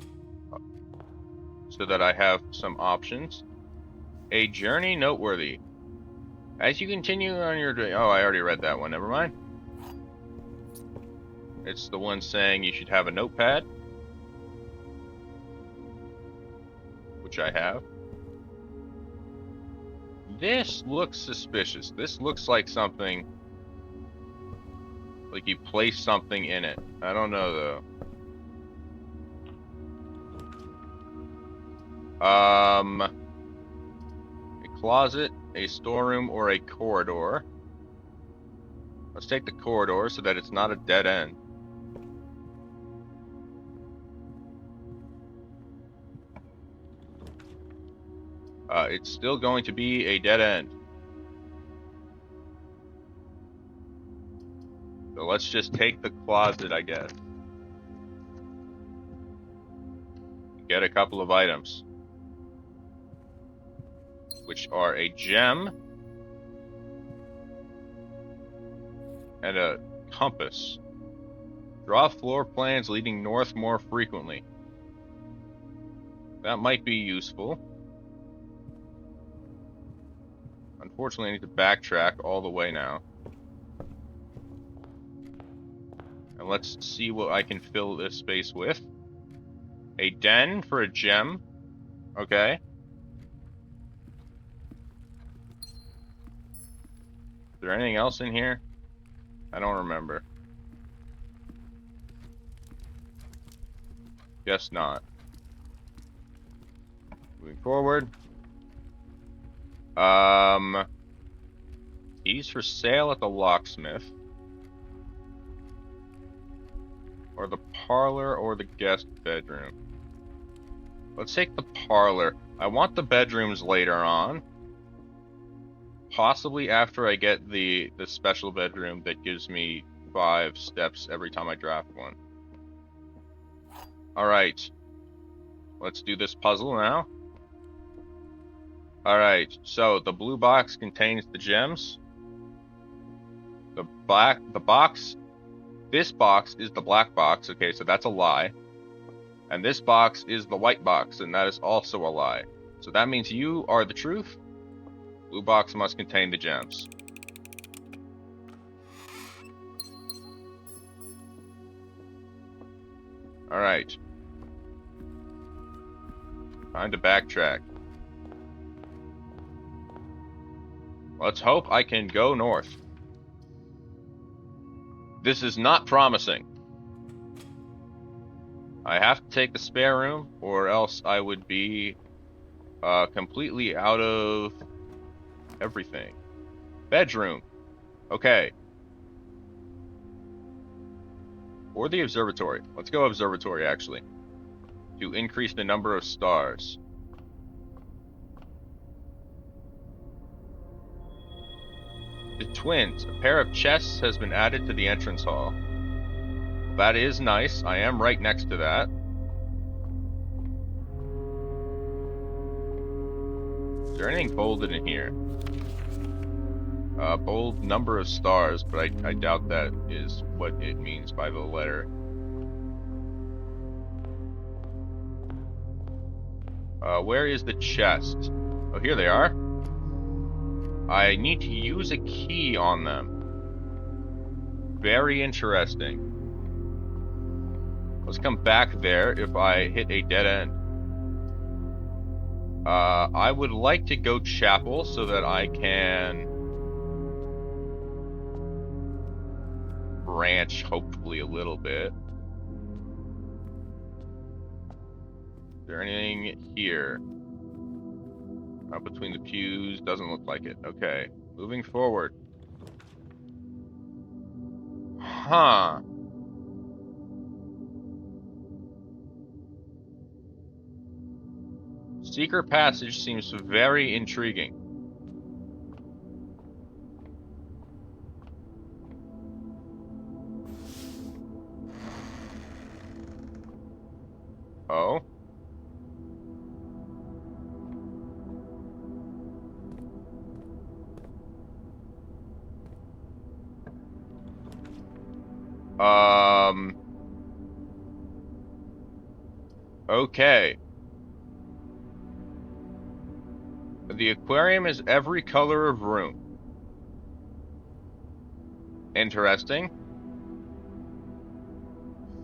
so that I have some options. A journey noteworthy. As you continue on your day. Oh, I already read that one. Never mind. It's the one saying you should have a notepad, which I have. This looks suspicious. This looks like something, like you place something in it. I don't know though. A closet, a storeroom, or a corridor. Let's take the corridor so that it's not a dead end. It's still going to be a dead end. So let's just take the closet, I guess. Get a couple of items, which are a gem and a compass. Draw floor plans leading north more frequently. That might be useful. Unfortunately, I need to backtrack all the way now. And let's see what I can fill this space with. A den for a gem. Okay. Is there anything else in here? I don't remember. Guess not. Moving forward. Keys for sale at the locksmith. or the parlor, or the guest bedroom? Let's take the parlor. I want the bedrooms later on. Possibly after I get the special bedroom that gives me 5 steps every time I draft one. Alright. Let's do this puzzle now. Alright, so the blue box contains the gems. The box, this box is the black box, okay, so that's a lie. And this box is the white box, and that is also a lie. So that means you are the truth. Blue box must contain the gems. Alright. Time to backtrack. Let's hope I can go north. This is not promising. I have to take the spare room, or else I would be completely out of everything. Bedroom. Okay. Or the observatory. Let's go observatory, actually. To increase the number of stars. The twins. A pair of chests has been added to the entrance hall. That is nice. I am right next to that. Is there anything bolded in here? Bold number of stars, but I doubt that is what it means by the letter. Where is the chest? Oh, here they are. I need to use a key on them. Very interesting. Let's come back there if I hit a dead end. I would like to go chapel so that I can branch hopefully a little bit. Is there anything here? Between the pews, doesn't look like it. Okay, moving forward. Huh. Secret passage seems very intriguing. Oh? Okay. The aquarium is every color of room. Interesting.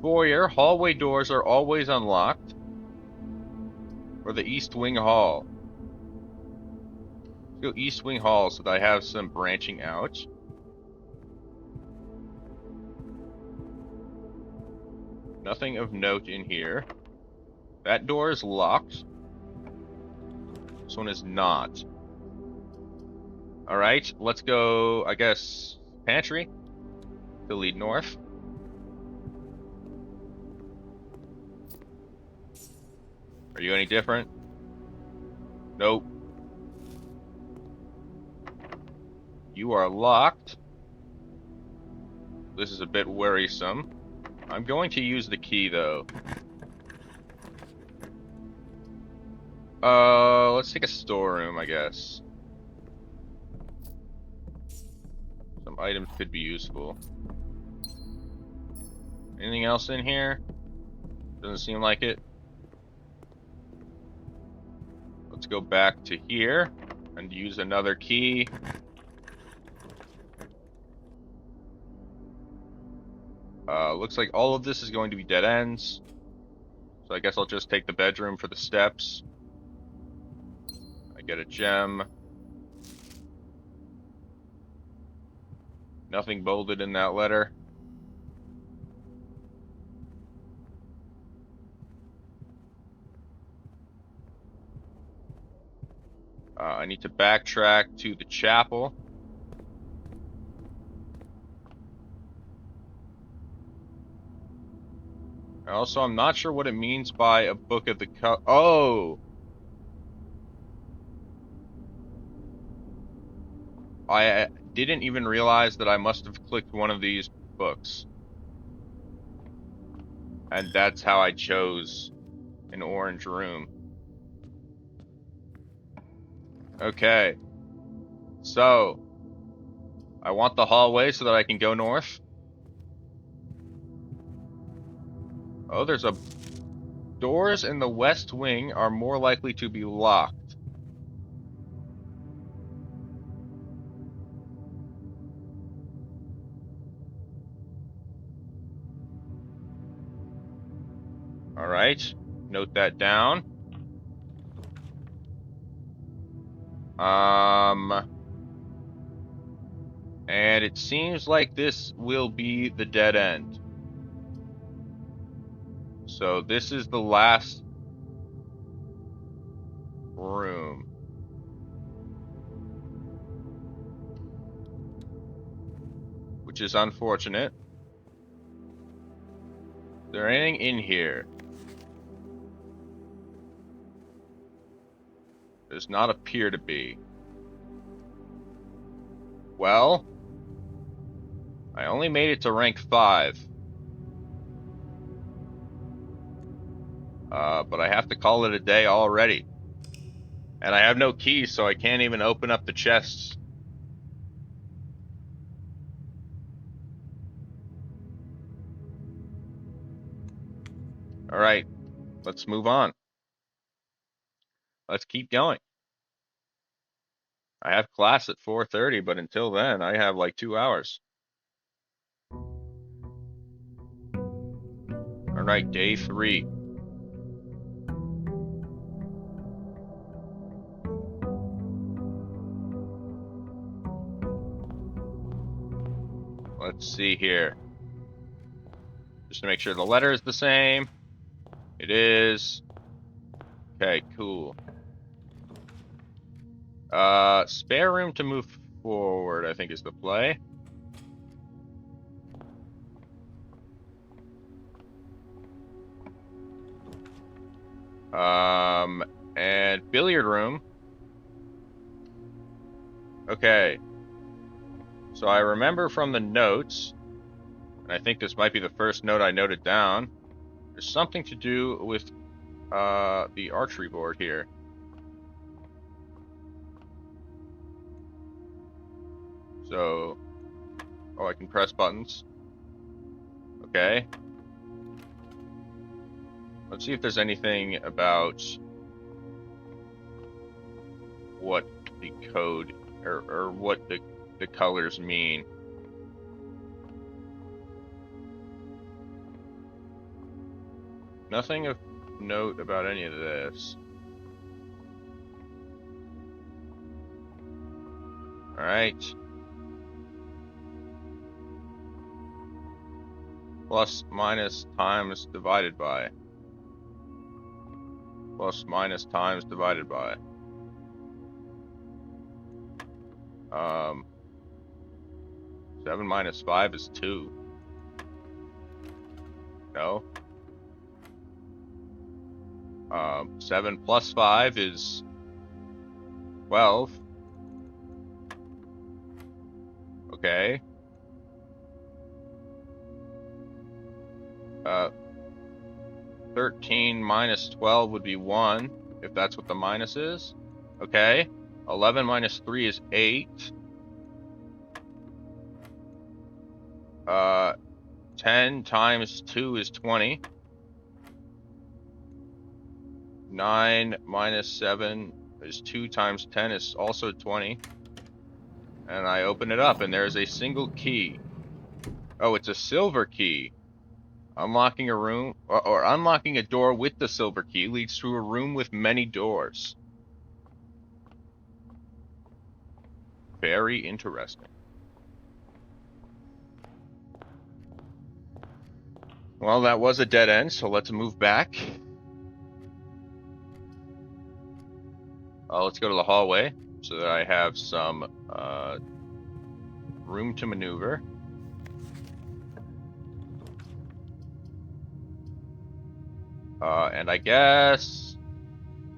Foyer, hallway doors are always unlocked. Or the East Wing Hall. Let's go East Wing Hall so that I have some branching out. Nothing of note in here. That door is locked. This one is not. Alright, let's go, I guess, pantry to lead north. Are you any different? Nope. You are locked. This is a bit worrisome. I'm going to use the key, though. Let's take a storeroom, I guess. Some items could be useful. Anything else in here? Doesn't seem like it. Let's go back to here and use another key. Looks like all of this is going to be dead ends. So I guess I'll just take the bedroom for the steps. I get a gem. Nothing bolded in that letter. I need to backtrack to the chapel. Also, I'm not sure what it means by a book of the Oh! I didn't even realize that I must have clicked one of these books. And that's how I chose an orange room. Okay. So, I want the hallway so that I can go north. Oh, there's a... Doors in the west wing are more likely to be locked. Alright. Note that down. And it seems like this will be the dead end. So this is the last room. Which is unfortunate. Is there anything in here? Does not appear to be. Well, I only made it to rank 5. But I have to call it a day already. And I have no keys, so I can't even open up the chests. Alright, let's move on. Let's keep going. I have class at 4:30, but until then, I have like 2 hours. Alright, day 3. Let's see here. Just to make sure the letter is the same. It is. Okay, cool. Spare room to move forward, I think is the play. And billiard room. Okay. So I remember from the notes, and I think this might be the first note I noted down, there's something to do with the archery board here. So, oh, I can press buttons. Okay. Let's see if there's anything about what the code or what the colors mean. Nothing of note about any of this. Alright. Plus, minus, times, divided by. Plus, minus, times, divided by. 7 minus 5 is 2. No. 7 plus 5 is 12. Okay. 13 minus 12 would be 1, if that's what the minus is. Okay. 11 minus 3 is 8. 10 times 2 is 20. 9 minus 7 is 2 times 10 is also 20. And I open it up, and there's a single key. Oh, it's a silver key. Unlocking a room, or unlocking a door with the silver key leads to a room with many doors. Very interesting. Well, that was a dead end, so let's move back. Let's go to the hallway so that I have some room to maneuver. And I guess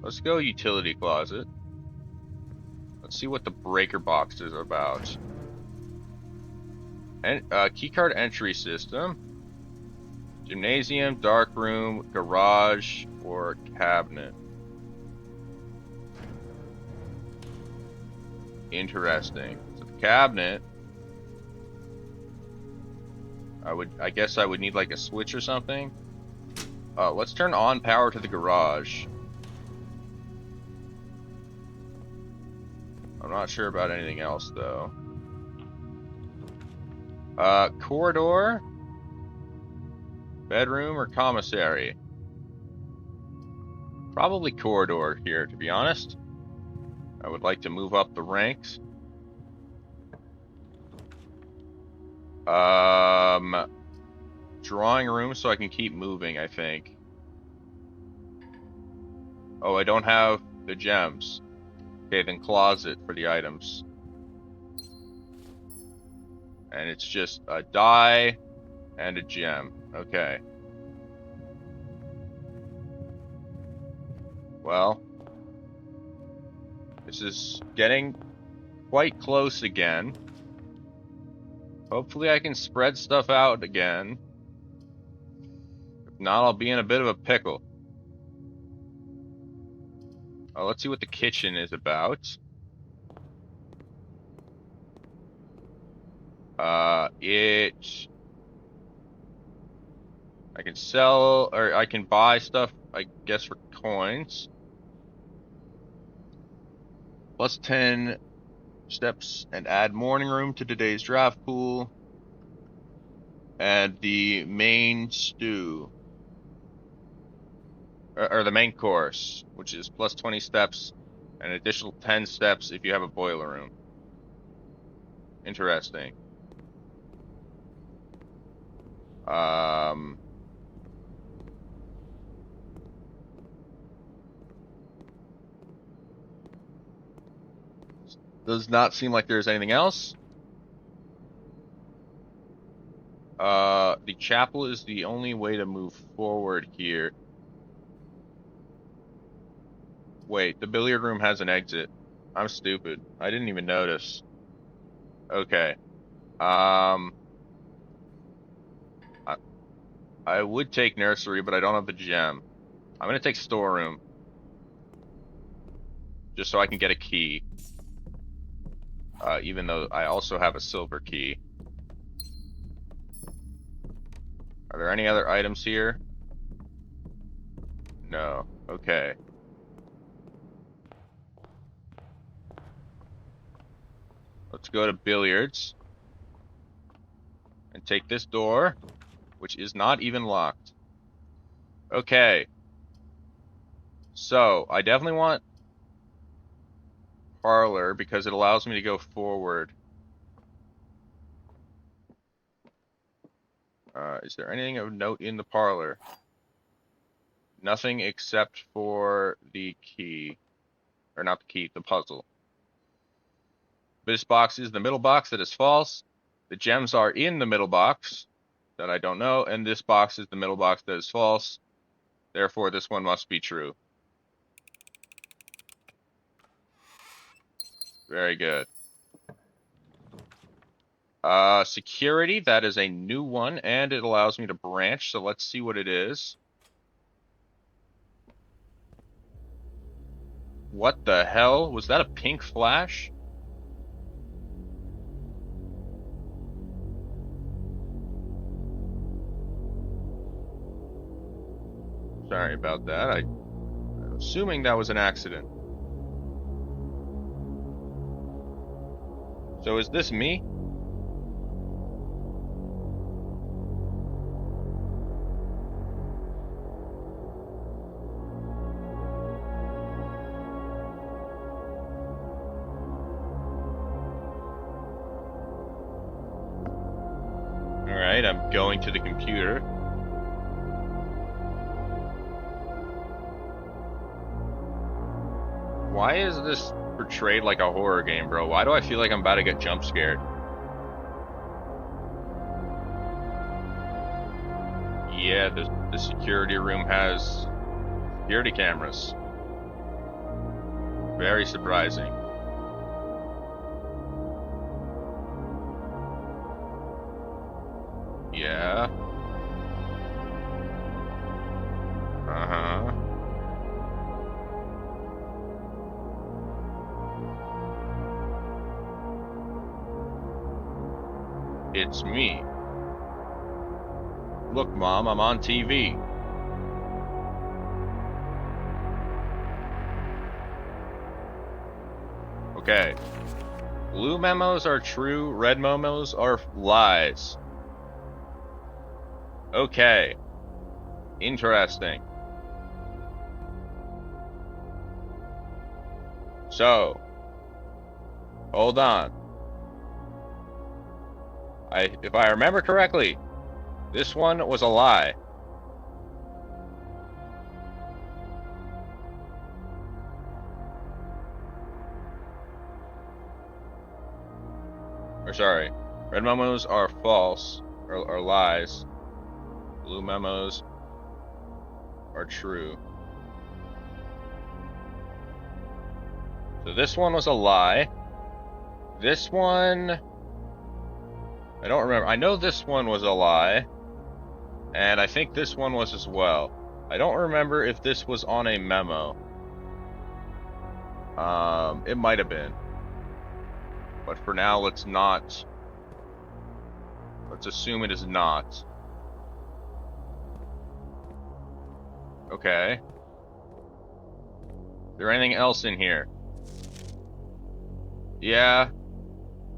let's go utility closet. Let's see what the breaker box is about. And keycard entry system, gymnasium, dark room, garage, or cabinet. Interesting. So the cabinet, I guess I would need like a switch or something. Let's turn on power to the garage. I'm not sure about anything else though. Corridor, bedroom, or commissary? Probably corridor here, to be honest. I would like to move up the ranks. Drawing room so I can keep moving, I think. Oh, I don't have the gems. Okay, then closet for the items. And it's just a die and a gem. Okay. Well, this is getting quite close again. Hopefully I can spread stuff out again. If not, I'll be in a bit of a pickle. Let's see what the kitchen is about. I can sell, or I can buy stuff, I guess, for coins. Plus 10 steps and add morning room to today's draft pool. And the main stew. Or the main course, which is plus 20 steps and an additional 10 steps if you have a boiler room. Interesting. Does not seem like there's anything else. The chapel is the only way to move forward here. Wait, the billiard room has an exit. I'm stupid. I didn't even notice. Okay. I would take nursery, but I don't have the gem. I'm gonna take storeroom. Just so I can get a key. Even though I also have a silver key. Are there any other items here? No. Okay. Let's go to billiards. And take this door, which is not even locked. Okay. So, I definitely want parlor because it allows me to go forward. Is there anything of note in the parlor? Nothing except for the key. Or not the key, the puzzle. This box is the middle box that is false. The gems are in the middle box that I don't know. And this box is the middle box that is false. Therefore, this one must be true. Very good. Security, that is a new one, and it allows me to branch, so let's see what it is. What the hell? Was that a pink flash? Sorry about that. I'm assuming that was an accident. So is this me? Alright, I'm going to the computer. Why is this portrayed like a horror game, bro? Why do I feel like I'm about to get jump scared? Yeah, the security room has Security cameras. Very surprising. Yeah. Uh-huh. It's me. Look, Mom, I'm on TV. Okay. Blue memos are true, red memos are lies. Okay. Interesting. So, hold on. If I remember correctly, this one was a lie. Or sorry, red memos are false, or lies. Blue memos are true. So this one was a lie. This one, I don't remember. I know this one was a lie. And I think this one was as well. I don't remember if this was on a memo. It might have been. But for now, let's assume it is not. Okay. Is there anything else in here? Yeah.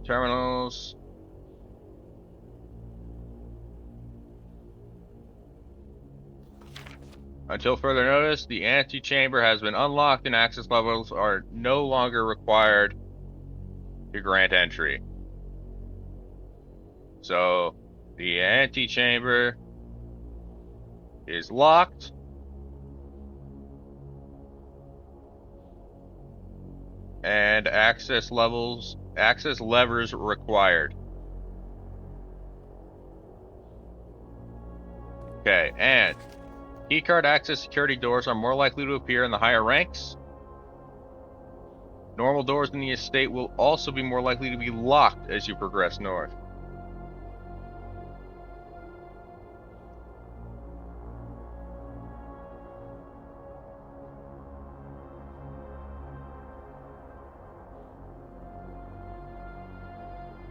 Terminals. Until further notice, the antechamber has been unlocked and access levels are no longer required to grant entry. So, the antechamber is locked. And access levers required. Okay, and keycard access security doors are more likely to appear in the higher ranks. Normal doors in the estate will also be more likely to be locked as you progress north.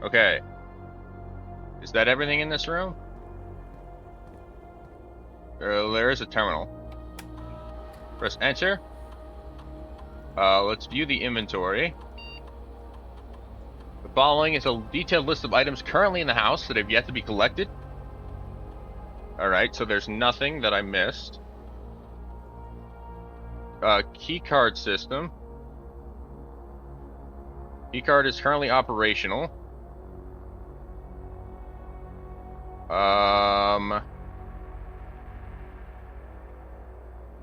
Okay. Is that everything in this room? There is a terminal. Press enter. Let's view the inventory. The following is a detailed list of items currently in the house that have yet to be collected. Alright, so there's nothing that I missed. Keycard system. Keycard is currently operational.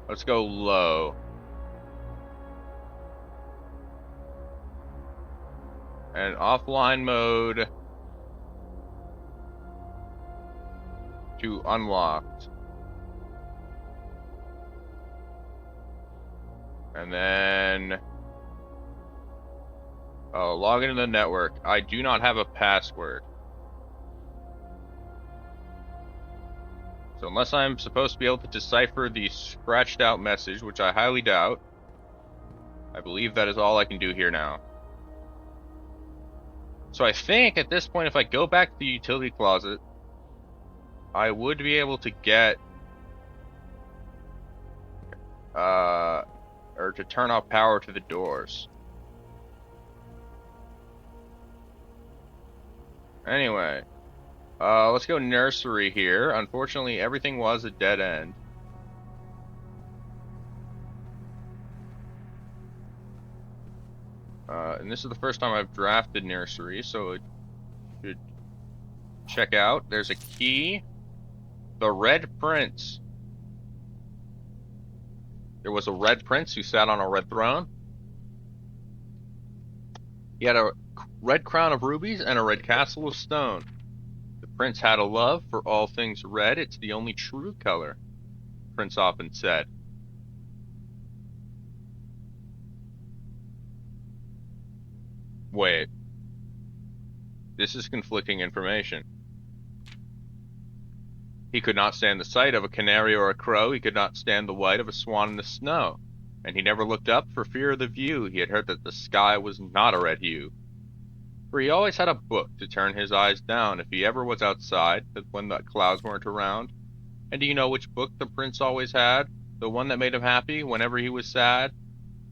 Let's go low. And offline mode to unlocked. And then log into the network. I do not have a password. So unless I'm supposed to be able to decipher the scratched out message, which I highly doubt, I believe that is all I can do here now. So I think at this point, if I go back to the utility closet, I would be able to get, or to turn off power to the doors. Anyway. Let's go nursery here. Unfortunately, everything was a dead end. And this is the first time I've drafted nursery, so it should check out. There's a key. The Red Prince. There was a Red Prince who sat on a red throne. He had a red crown of rubies and a red castle of stone. Prince had a love for all things red. It's the only true color, Prince often said. Wait. This is conflicting information. He could not stand the sight of a canary or a crow. He could not stand the white of a swan in the snow. And he never looked up for fear of the view. He had heard that the sky was not a red hue. For he always had a book to turn his eyes down if he ever was outside, when the clouds weren't around. And do you know which book the prince always had? The one that made him happy whenever he was sad?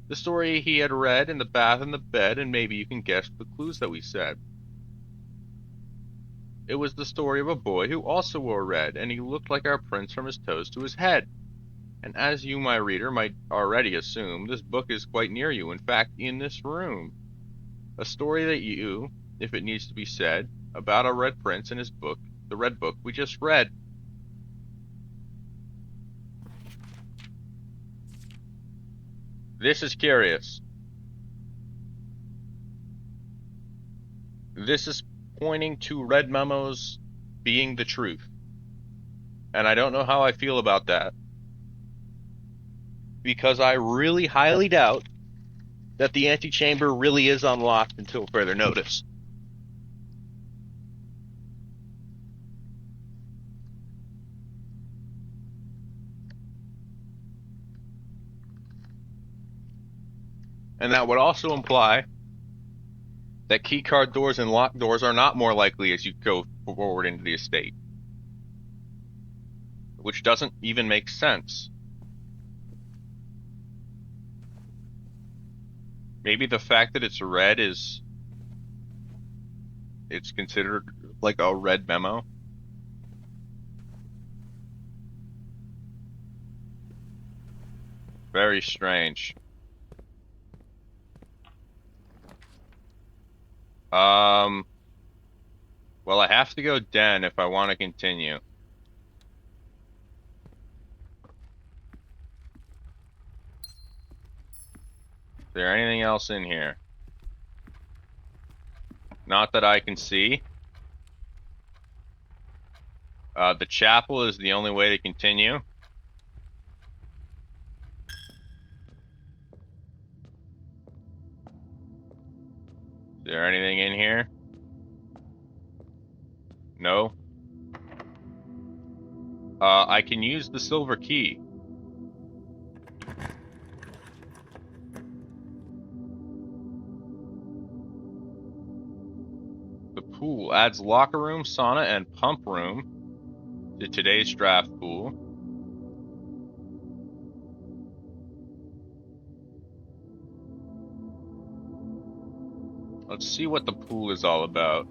The story he had read in the bath and the bed, and maybe you can guess the clues that we said. It was the story of a boy who also wore red, and he looked like our prince from his toes to his head. And as you, my reader, might already assume, this book is quite near you, in fact, in this room. A story that you, if it needs to be said, about a red prince and his book, the red book we just read. This is curious. This is pointing to red memos being the truth. And I don't know how I feel about that. Because I really highly doubt that the antechamber really is unlocked until further notice. And that would also imply that keycard doors and locked doors are not more likely as you go forward into the estate. Which doesn't even make sense. Maybe the fact that it's red is... it's considered like a red memo. Very strange. Well, I have to go den if I want to continue. Is there anything else in here? Not that I can see. The chapel is the only way to continue. Is there anything in here? No. I can use the silver key. The pool adds locker room, sauna, and pump room to today's draft pool. Let's see what the pool is all about.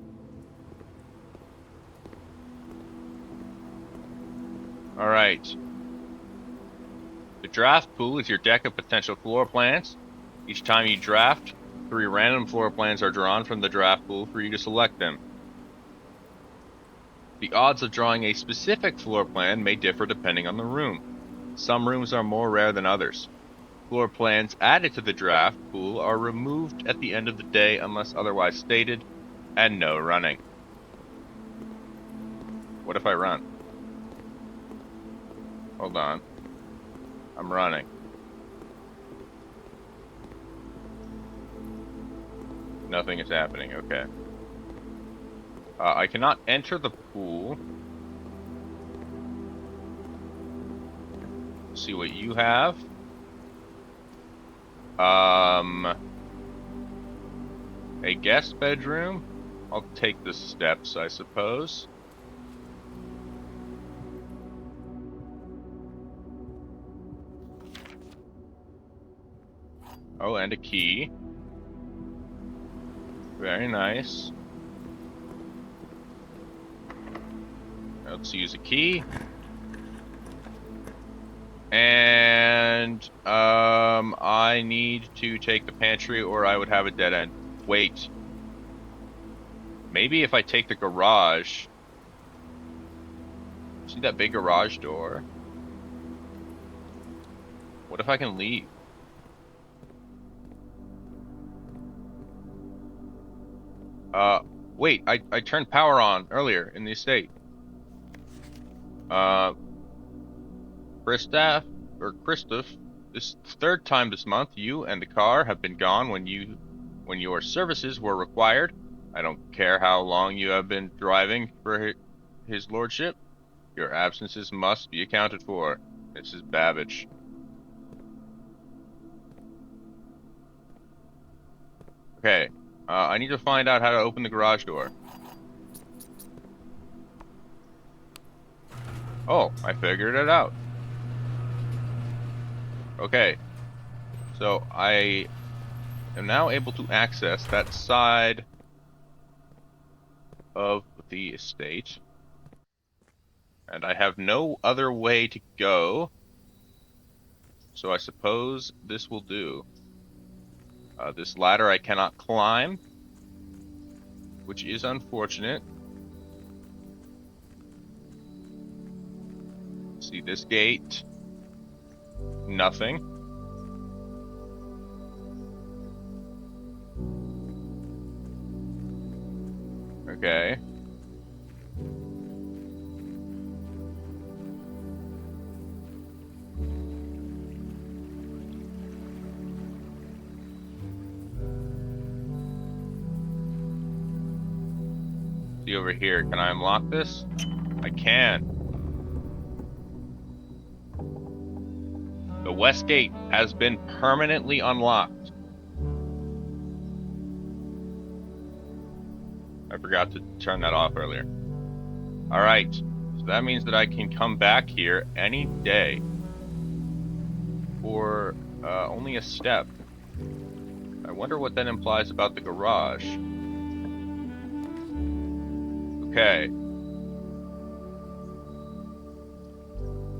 Alright. The draft pool is your deck of potential floor plans. Each time you draft, 3 random floor plans are drawn from the draft pool for you to select them. The odds of drawing a specific floor plan may differ depending on the room. Some rooms are more rare than others. Floor plans added to the draft pool are removed at the end of the day unless otherwise stated, and no running. What if I run? Hold on. I'm running. Nothing is happening, okay. I cannot enter the pool. Let's see what you have. A guest bedroom. I'll take the steps, I suppose. Oh, and a key. Very nice. Let's use a key. And I need to take the pantry or I would have a dead end. Wait. Maybe if I take the garage. See that big garage door? What if I can leave? Wait, I turned power on earlier in the estate. Christoph, this 3rd time this month, you and the car have been gone when you when your services were required. I don't care how long you have been driving for his lordship. Your absences must be accounted for. Mrs. Babbage. Okay. I need to find out how to open the garage door. Oh, I figured it out. Okay. So I am now able to access that side of the estate. And I have no other way to go. So I suppose this will do. This ladder I cannot climb, which is unfortunate. See this gate? Nothing. Okay. See over here, can I unlock this? I can. The west gate has been permanently unlocked. I forgot to turn that off earlier. Alright, so that means that I can come back here any day for only a step. I wonder what that implies about the garage. Okay.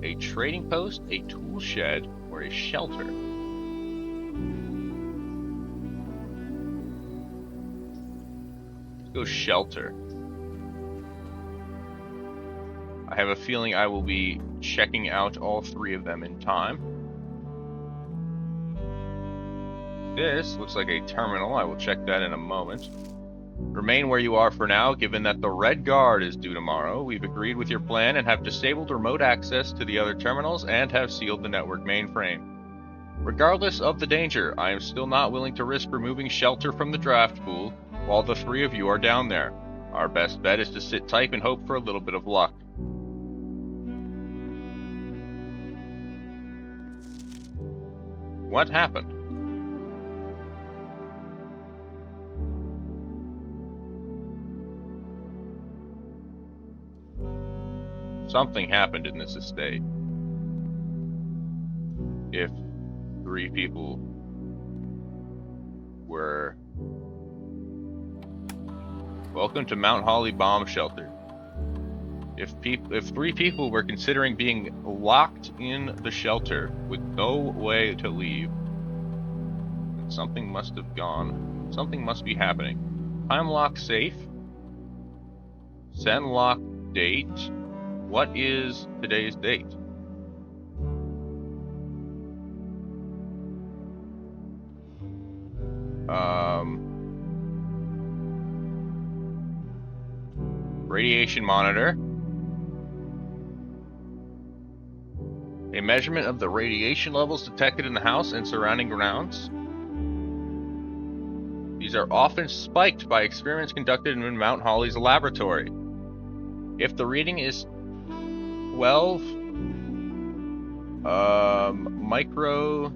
A trading post, a tool shed, or a shelter. Let's go shelter. I have a feeling I will be checking out all three of them in time. This looks like a terminal. I will check that in a moment. Remain where you are for now, given that the Red Guard is due tomorrow. We've agreed with your plan and have disabled remote access to the other terminals and have sealed the network mainframe. Regardless of the danger, I am still not willing to risk removing shelter from the draft pool while the three of you are down there. Our best bet is to sit tight and hope for a little bit of luck. What happened? Something happened in this estate. If three people were... Welcome to Mount Holly Bomb Shelter. If three people were considering being locked in the shelter with no way to leave, something must have gone. Something must be happening. Time lock safe. Send lock date. What is today's date? Radiation monitor. A measurement of the radiation levels detected in the house and surrounding grounds. These are often spiked by experiments conducted in Mount Holly's laboratory. If the reading is 12 micro...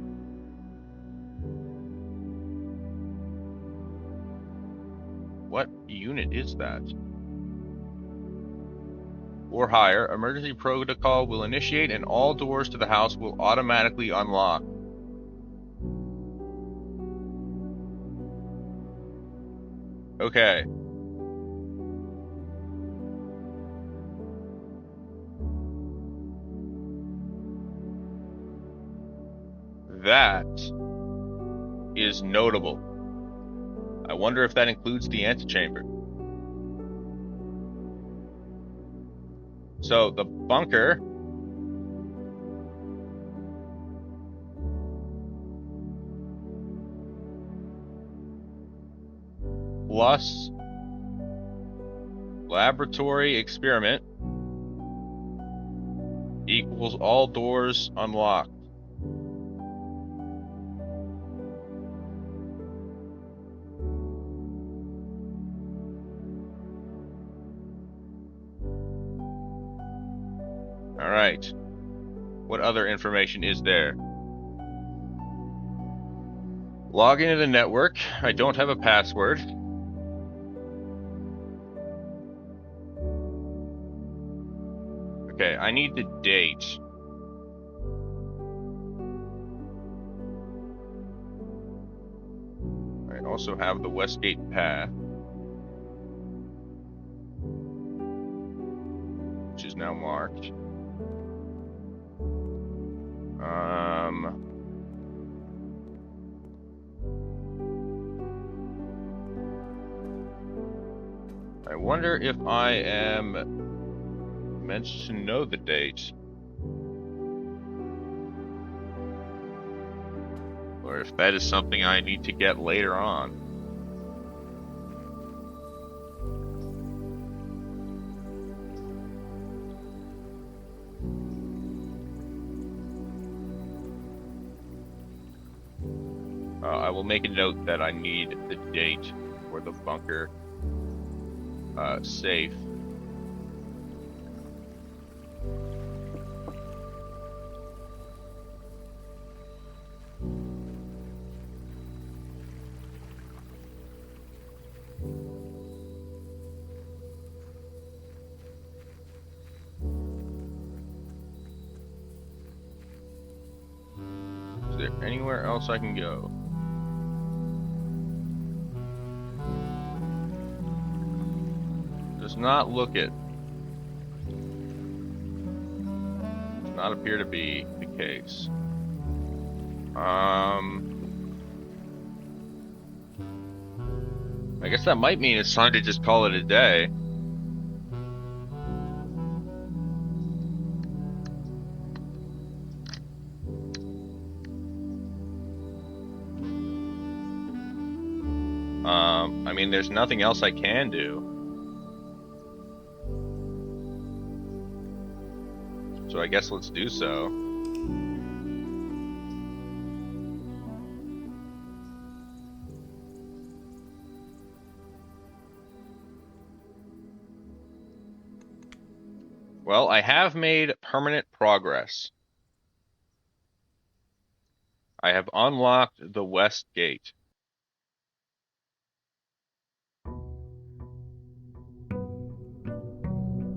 What unit is that? Or higher, emergency protocol will initiate and all doors to the house will automatically unlock. Okay. That is notable. I wonder if that includes the antechamber. So the bunker plus laboratory experiment equals all doors unlocked. Alright. What other information is there? Log into the network. I don't have a password. Okay, I need the date. I also have the Westgate path, which is now marked. I wonder if I am meant to know the date. Or if that is something I need to get later on. I will make a note that I need the date for the bunker safe. Is there anywhere else I can go? Does not look it. Does not appear to be the case. I guess that might mean it's time to just call it a day. I mean, there's nothing else I can do. So I guess let's do so. Well, I have made permanent progress. I have unlocked the west gate.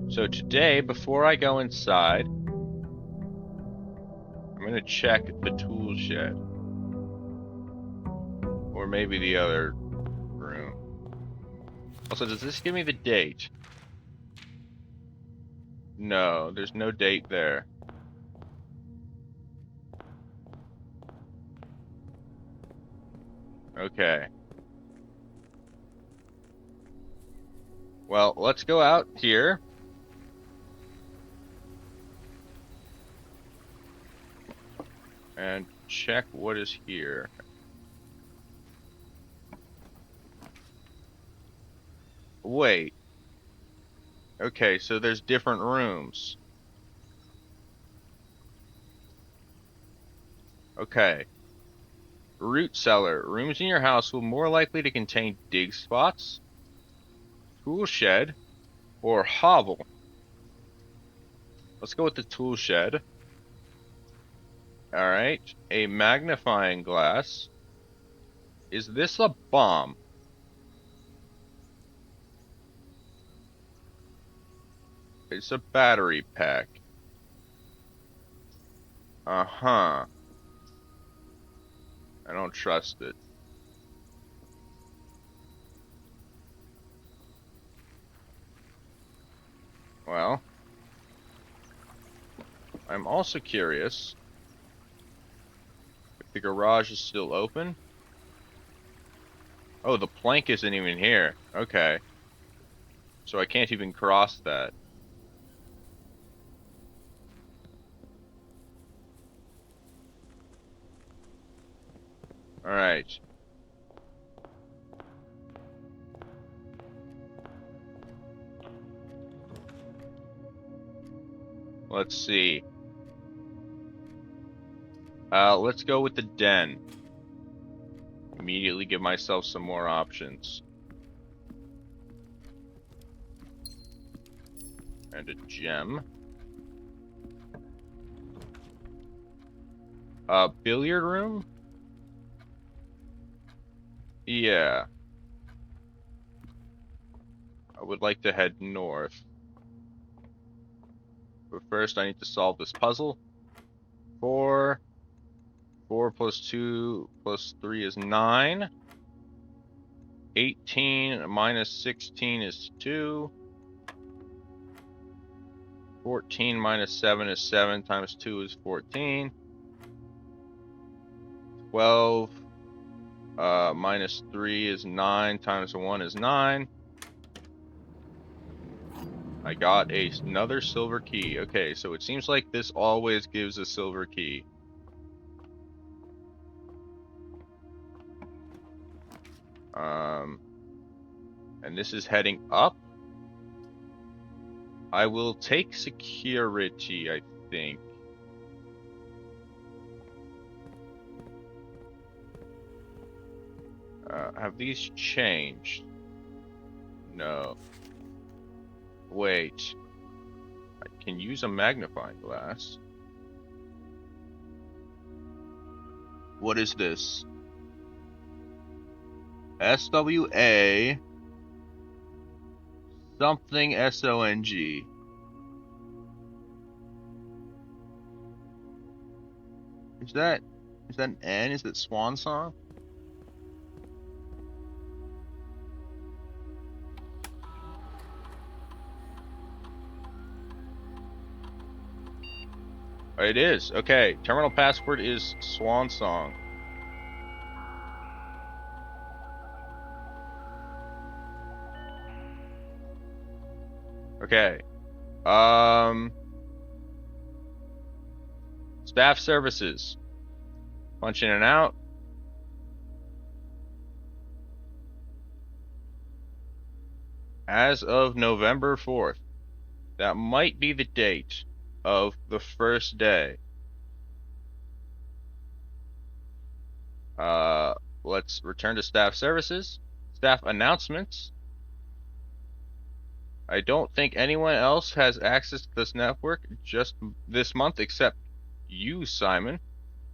So today, before I go inside, I'm going to check the tool shed. Or maybe the other room. Also, does this give me the date? No, there's no date there. Okay. Well, let's go out here. And check what is here. Wait. Okay, so there's different rooms. Okay. Root cellar. Rooms in your house will more likely to contain dig spots, tool shed, or hovel. Let's go with the tool shed. Alright. A magnifying glass. Is this a bomb? It's a battery pack. Uh-huh. I don't trust it. Well, I'm also curious if the garage is still open. Oh, the plank isn't even here. Okay. So I can't even cross that. Alright. Let's see. Let's go with the den. Immediately give myself some more options. And a gem. Billiard room? Yeah. I would like to head north. But first I need to solve this puzzle. 4. 4 plus 2 plus 3 is 9. 18 minus 16 is 2. 14 minus 7 is 7 times 2 is 14. 12 minus 3 is 9 times 1 is 9. I got another silver key. Okay, so it seems like this always gives a silver key. And this is heading up. I will take security, I think. Have these changed? No. Wait. I can use a magnifying glass. What is this? SWA something SONG. Is that an N? Is it Swan Song? It is. Okay. Terminal password is Swan Song. Okay. Staff services. Punch in and out. As of November 4th. That might be the date of the first day. Let's return to staff services. Staff announcements. I don't think anyone else has access to this network just this month except you, Simon.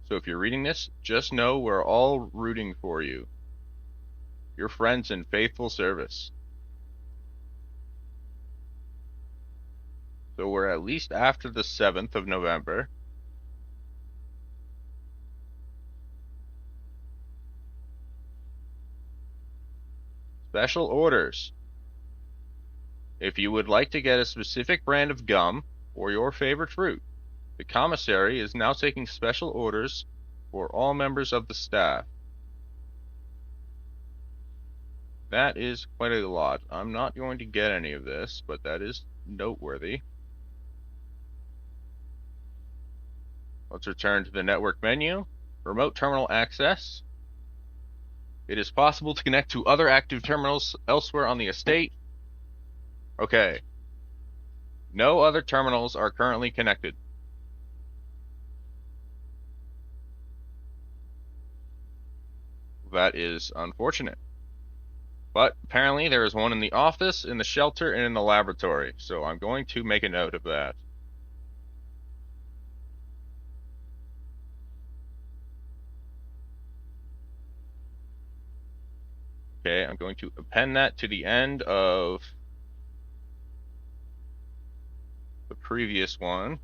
So if you're reading this, just know we're all rooting for you. Your friends in faithful service. So we're at least after the 7th of November. Special orders. If you would like to get a specific brand of gum or your favorite fruit, the commissary is now taking special orders for all members of the staff. That is quite a lot. I'm not going to get any of this, but that is noteworthy. Let's return to the network menu. Remote terminal access. It is possible to connect to other active terminals elsewhere on the estate. Okay. No other terminals are currently connected. That is unfortunate. But apparently there is one in the office, in the shelter, and in the laboratory. So I'm going to make a note of that. Okay, I'm going to append that to the end of the previous one.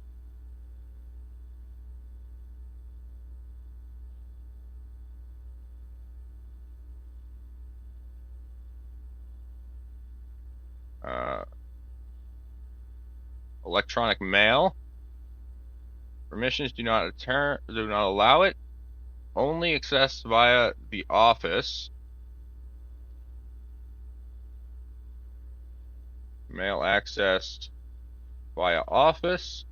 Electronic mail. Permissions do not allow it. Only accessed via the office. Mail accessed via office.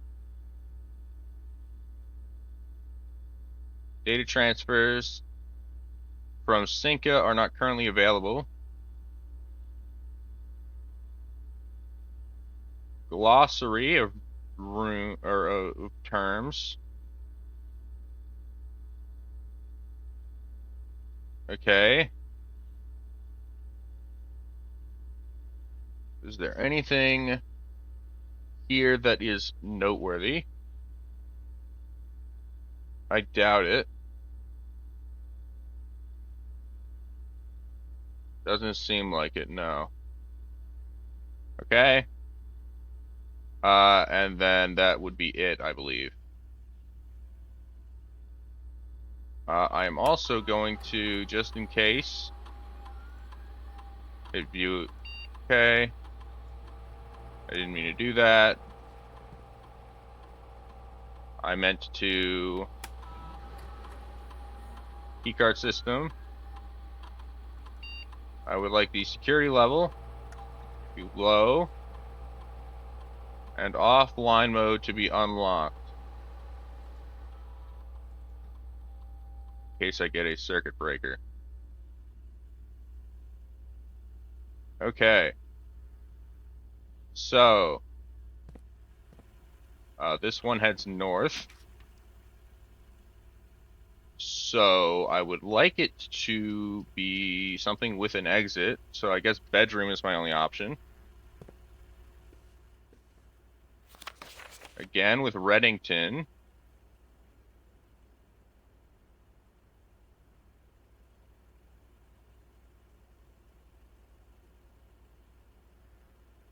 Data transfers from Cinca are not currently available. Glossary of of terms. Okay. Is there anything here that is noteworthy? I doubt it. Doesn't seem like it, no. Okay. And then that would be it, I believe. I am also going to, just in case, hit view. Okay. I didn't mean to do that. I meant to keycard system. I would like the security level to be low and offline mode to be unlocked in case I get a circuit breaker. Okay. So, this one heads north. So, I would like it to be something with an exit. So, I guess bedroom is my only option. Again, with Reddington. Is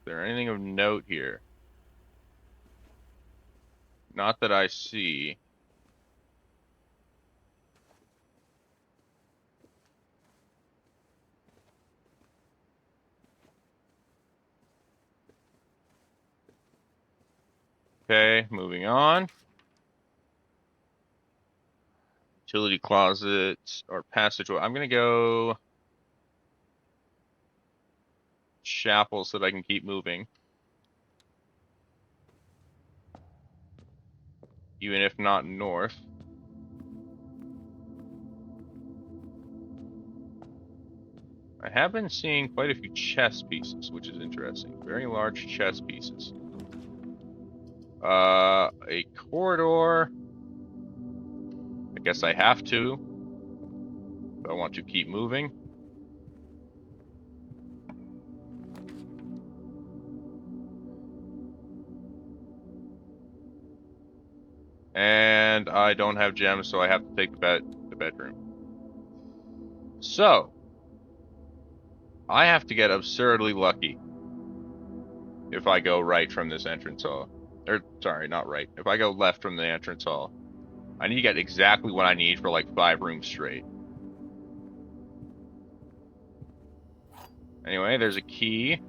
there anything of note here? Not that I see. Okay, moving on. Utility closet or passageway. I'm gonna go chapel so that I can keep moving. Even if not north. I have been seeing quite a few chess pieces, which is interesting. Very large chess pieces. A corridor. I guess I have to. If I want to keep moving. And I don't have gems, so I have to take the bedroom. So, I have to get absurdly lucky if I go right from this entrance hall. Or, sorry, not right. If I go left from the entrance hall. I need to get exactly what I need for like 5 rooms straight. Anyway, there's a key.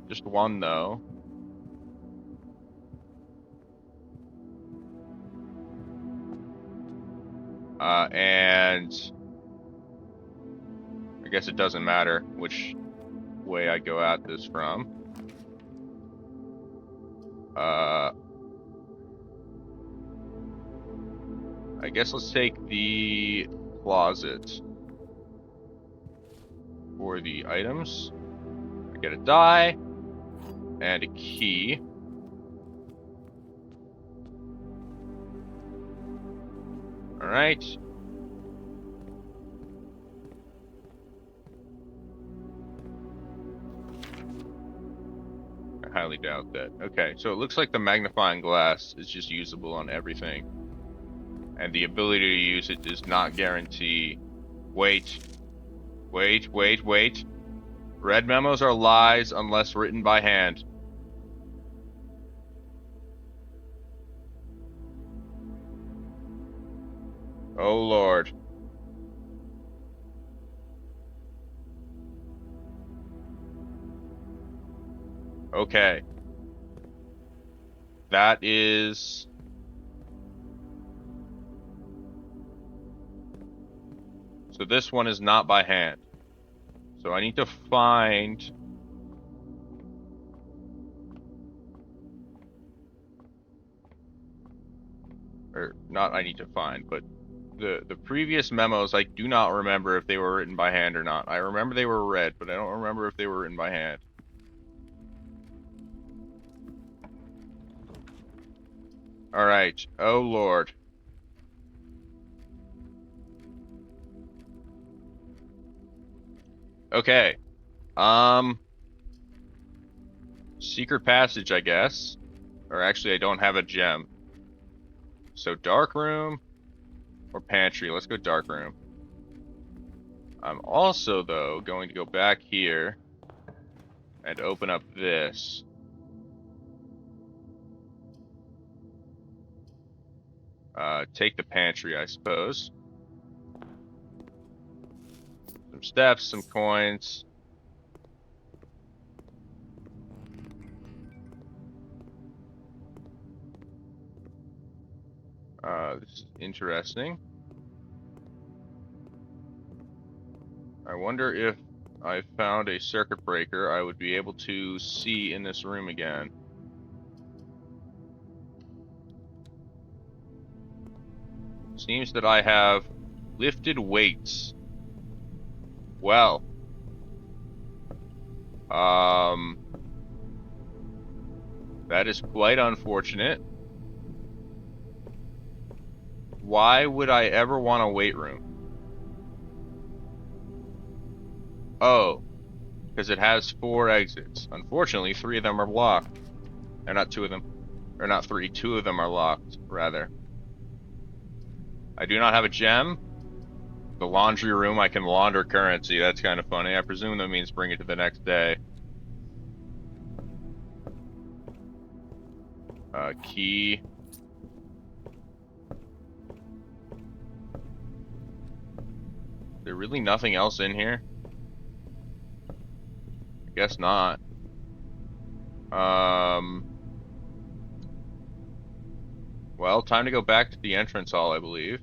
Just one, though. And I guess it doesn't matter which way I go at this from. I guess let's take the closet for the items. I get a die and a key. All right. I highly doubt that. Okay, so it looks like the magnifying glass is just usable on everything. And the ability to use it does not guarantee... Wait. Wait. Red memos are lies unless written by hand. Oh, Lord. Okay. That is... So this one is not by hand. So I need to find... Or, not I need to find, but the previous memos, I do not remember if they were written by hand or not. I remember they were read, but I don't remember if they were written by hand. Alright. Oh, Lord. Okay. Secret passage, I guess. Or actually, I don't have a gem. So dark room or pantry. Let's go dark room. I'm also, though, going to go back here and open up this. Take the pantry, I suppose. Some steps, some coins. This is interesting. I wonder if I found a circuit breaker I would be able to see in this room again. Seems that I have lifted weights. Well. That is quite unfortunate. Why would I ever want a weight room? Oh, because it has 4 exits. Unfortunately, 3 of them are locked. Or not 2 of them. Or not 3, 2 of them are locked, rather. I do not have a gem. The laundry room, I can launder currency. That's kind of funny. I presume that means bring it to the next day. Key. Is there really nothing else in here? I guess not. Well, time to go back to the entrance hall, I believe.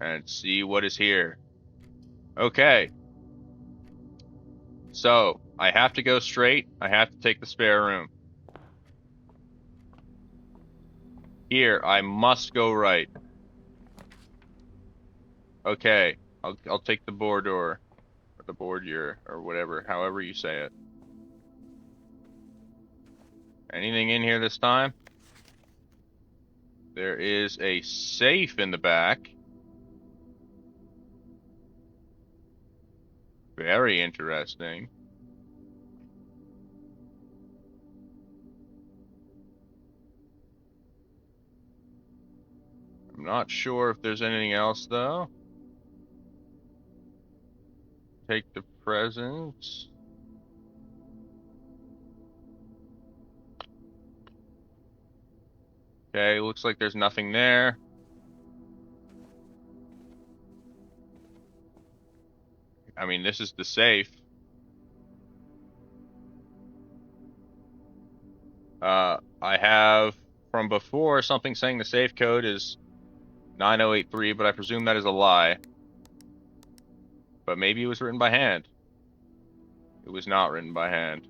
And see what is here. Okay. So, I have to go straight. I have to take the spare room. Here, I must go right. Okay, I'll take the boudoir, or the boudoir, or whatever, however you say it. Anything in here this time? There is a safe in the back. Very interesting. I'm not sure if there's anything else, though. Take the presents. Okay, looks like there's nothing there. I mean, this is the safe. I have from before something saying the safe code is 9083, but I presume that is a lie. But maybe it was written by hand. It was not written by hand.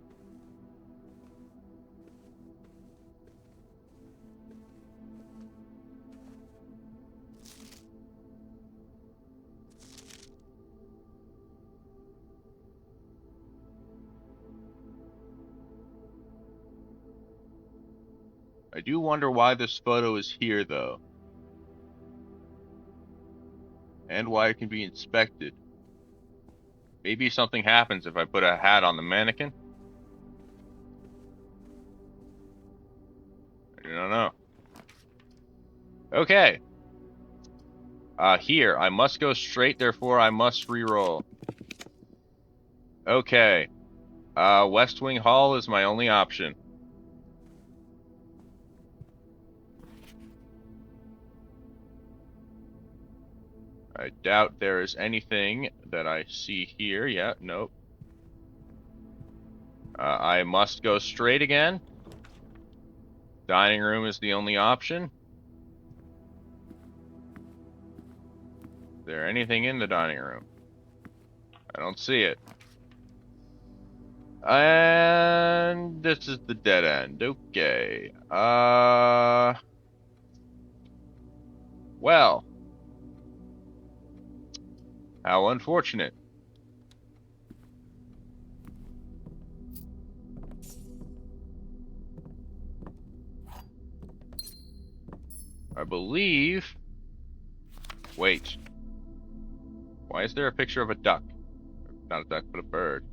I do wonder why this photo is here, though. And why it can be inspected. Maybe something happens if I put a hat on the mannequin? I don't know. Okay. Here, I must go straight, therefore I must re-roll. Okay. West Wing Hall is my only option. I doubt there is anything that I see here. Yeah, nope. I must go straight again. Dining room is the only option. Is there anything in the dining room? I don't see it. And this is the dead end. Okay. Well. How unfortunate. I believe... Wait. Why is there a picture of a duck? Not a duck, but a bird.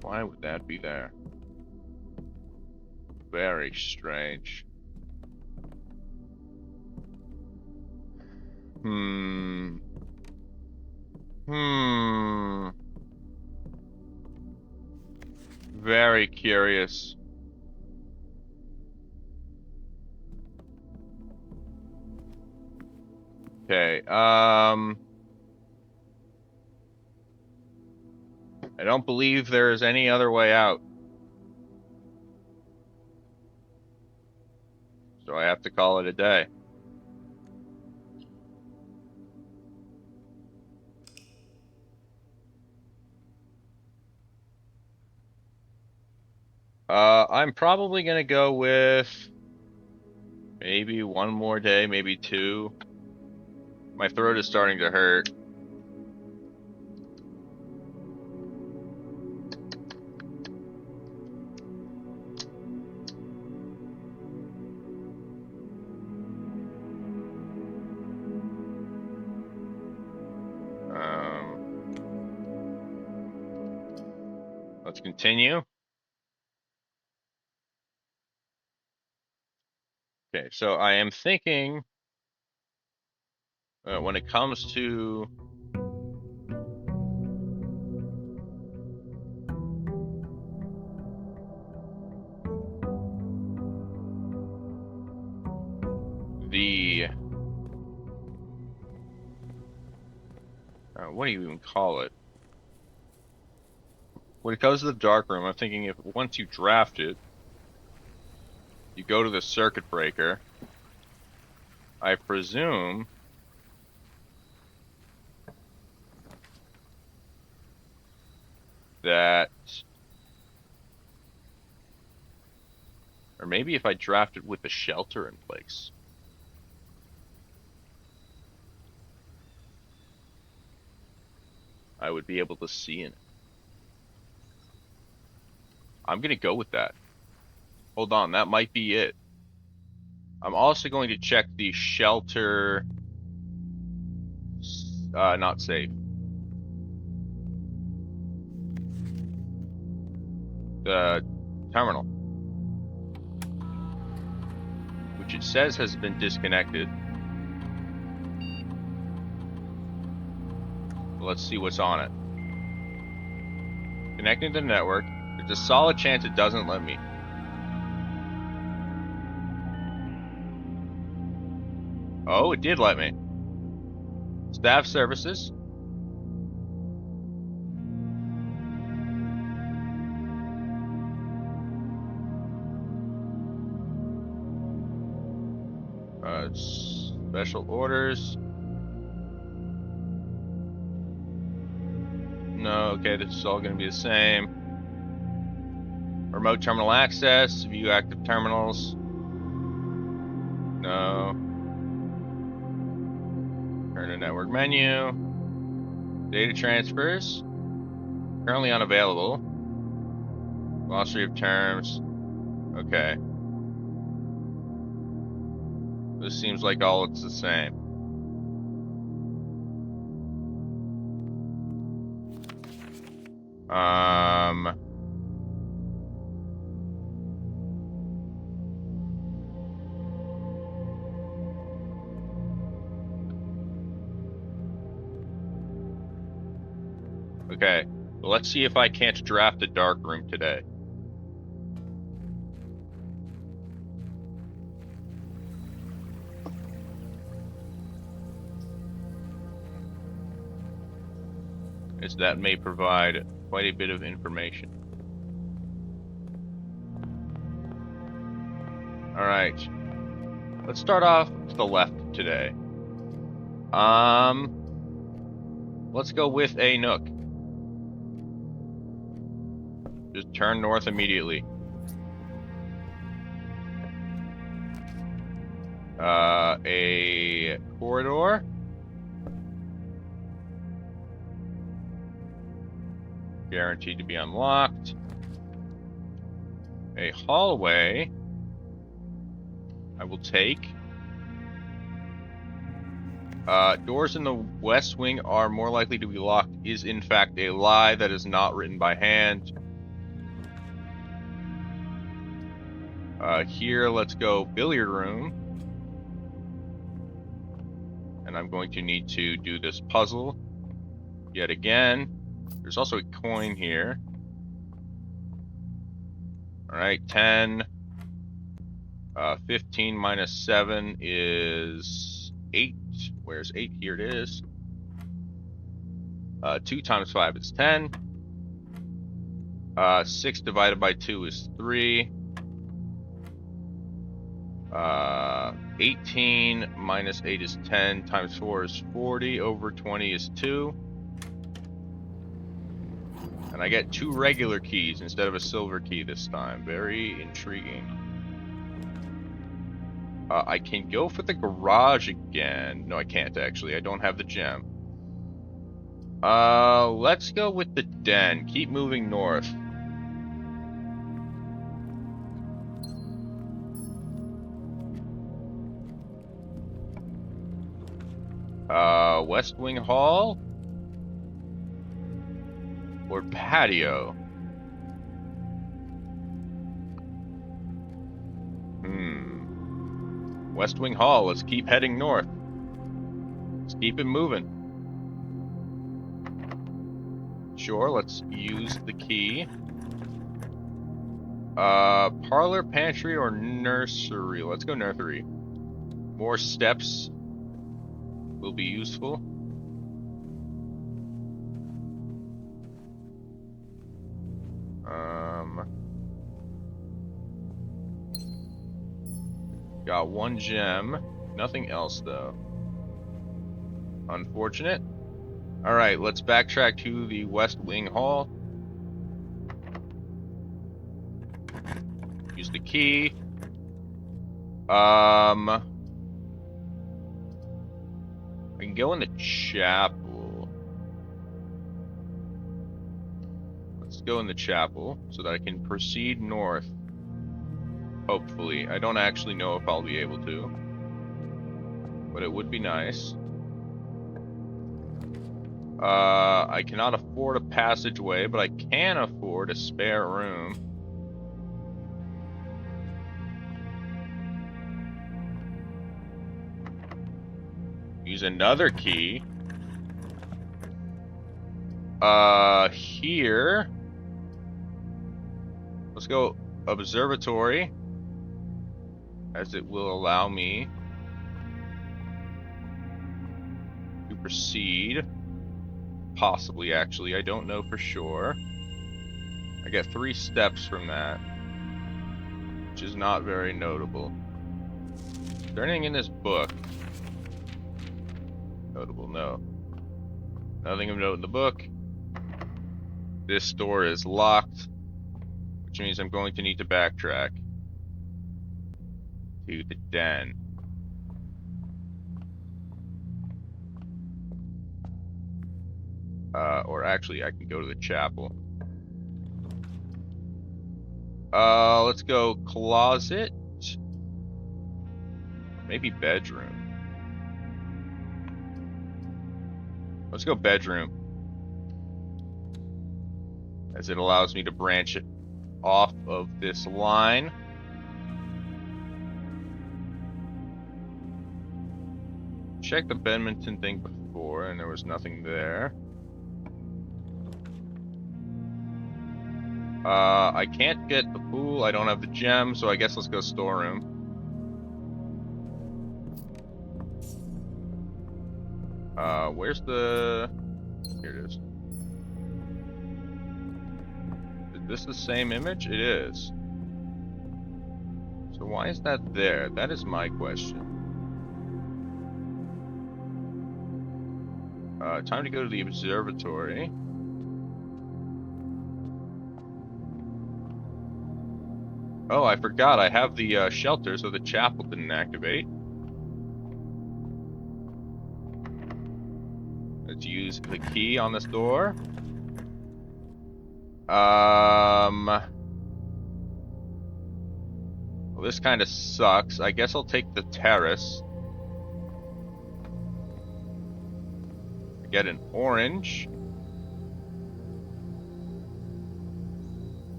Why would that be there? Very strange. Very curious. Okay, I don't believe there is any other way out. So I have to call it a day. I'm probably gonna go with maybe one more day, maybe two. My throat is starting to hurt. Let's continue. Okay, so I am thinking when it comes to the what do you even call it? When it comes to the dark room, I'm thinking if once you draft it, you go to the circuit breaker. I presume that, or maybe if I draft it with the shelter in place. I would be able to see in it. I'm gonna go with that. Hold on, that might be it. I'm also going to check the shelter. Not safe. The terminal, which it says has been disconnected. Let's see what's on it. Connecting to the network. There's a solid chance it doesn't let me. Oh, it did let me. Staff services. Special orders. No, okay, this is all going to be the same. Remote terminal access, view active terminals. No. Turn to network menu. Data transfers. Currently unavailable. Glossary of terms. Okay. This seems like all it's the same. Okay, well, let's see if I can't draft the dark room today. As that may provide quite a bit of information. Alright. Let's start off to the left today. Let's go with a Nook. Just turn north immediately. A corridor. Guaranteed to be unlocked. A hallway. I will take. Doors in the west wing are more likely to be locked is in fact a lie that is not written by hand. Here, let's go billiard room. And I'm going to need to do this puzzle yet again. There's also a coin here. Alright, 10. 15 minus 7 is 8. Where's 8? Here it is. 2 times 5 is 10. 6 divided by 2 is 3. 18 minus 8 is 10, times 4 is 40, over 20 is 2. And I get 2 regular keys instead of a silver key this time. Very intriguing. I can go for the garage again. No, I can't actually. I don't have the gem. Let's go with the den. Keep moving north. West Wing Hall? Or patio? West Wing Hall, let's keep heading north. Let's keep it moving. Sure, let's use the key. Parlor, pantry, or nursery? Let's go nursery. More steps will be useful. Got 1 gem. Nothing else though. Unfortunate. Alright, let's backtrack to the West Wing Hall. Use the key. I can go in the chapel. Let's go in the chapel so that I can proceed north. Hopefully. I don't actually know if I'll be able to, but it would be nice. I cannot afford a passageway, but I can afford a spare room. Use another key. Here. Let's go observatory, as it will allow me to proceed. Possibly, actually. I don't know for sure. I get 3 steps from that, which is not very notable. Is there anything in this book? Notable, no. Nothing of note in the book. This door is locked, which means I'm going to need to backtrack to the den. Or actually, I can go to the chapel. Let's go closet. Maybe bedroom. Let's go bedroom, as it allows me to branch it off of this line. Checked the badminton thing before, and there was nothing there. I can't get the pool. I don't have the gem, so I guess let's go storeroom. Where's the... Here it is. Is this the same image? It is. So why is that there? That is my question. Time to go to the observatory. Oh, I forgot. I have the shelter, so the chapel didn't activate. Let's use the key on this door. Well, this kind of sucks. I guess I'll take the terrace. get an orange.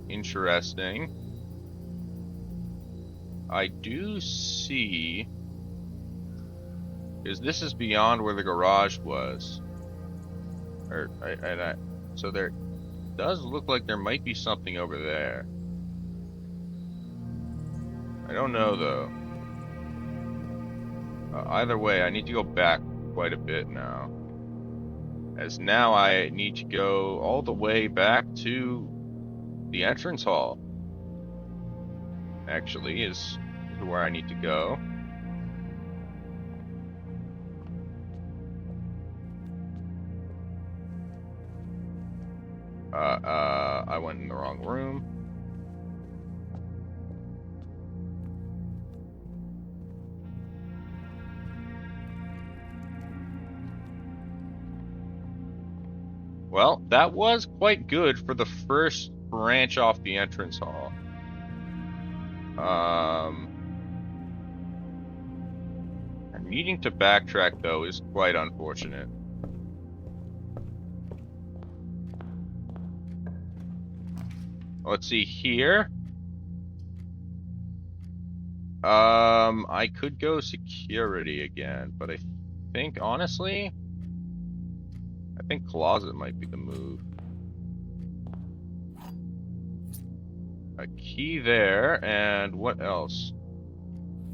Interesting. I do see, because this is beyond where the garage was. So there does look like there might be something over there. I don't know though. Either way, I need to go back quite a bit now. As now I need to go all the way back to the entrance hall. Actually, is where I need to go. I went in the wrong room. Well, that was quite good for the first branch off the entrance hall. Needing to backtrack, though, is quite unfortunate. Let's see here. I could go security again, but I think, honestly, I think closet might be the move. A key there, and what else?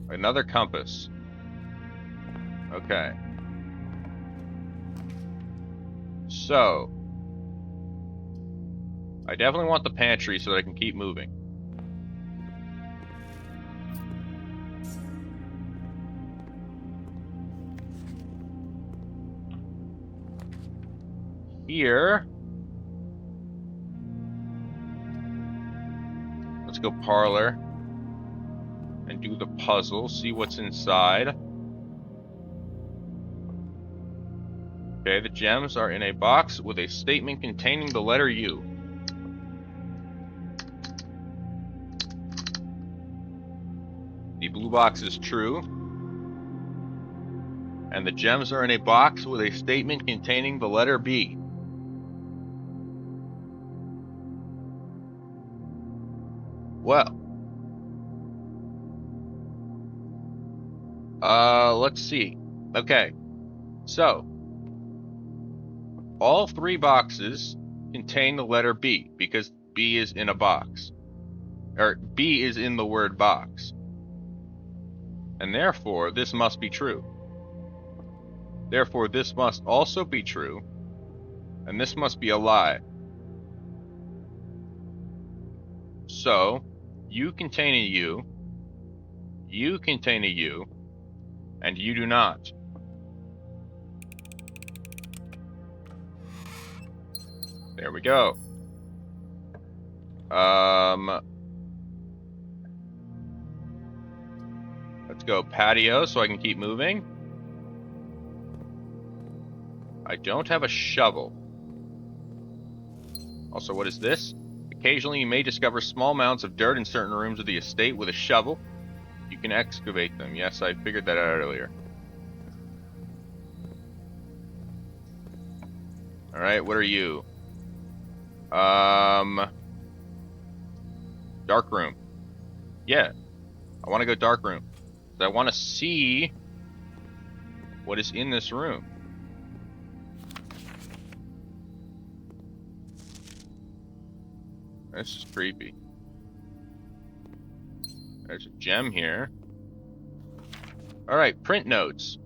Another compass. Okay. So, I definitely want the pantry so that I can keep moving. Here, let's go parlor and do the puzzle, see what's inside. Okay, the gems are in a box with a statement containing the letter U. The blue box is true. And the gems are in a box with a statement containing the letter B. Well. Let's see. Okay. So, all three boxes contain the letter B because B is in a box. Or B is in the word box. And therefore, this must be true. Therefore, this must also be true. And this must be a lie. So, you contain a U. You contain a U. And you do not. There we go. Let's go patio so I can keep moving. I don't have a shovel. Also, what is this? Occasionally you may discover small mounds of dirt in certain rooms of the estate with a shovel. You can excavate them. Yes, I figured that out earlier. Alright, what are you? Dark room. Yeah. I want to go dark room. I want to see what is in this room. This is creepy. There's a gem here. Alright, print notes.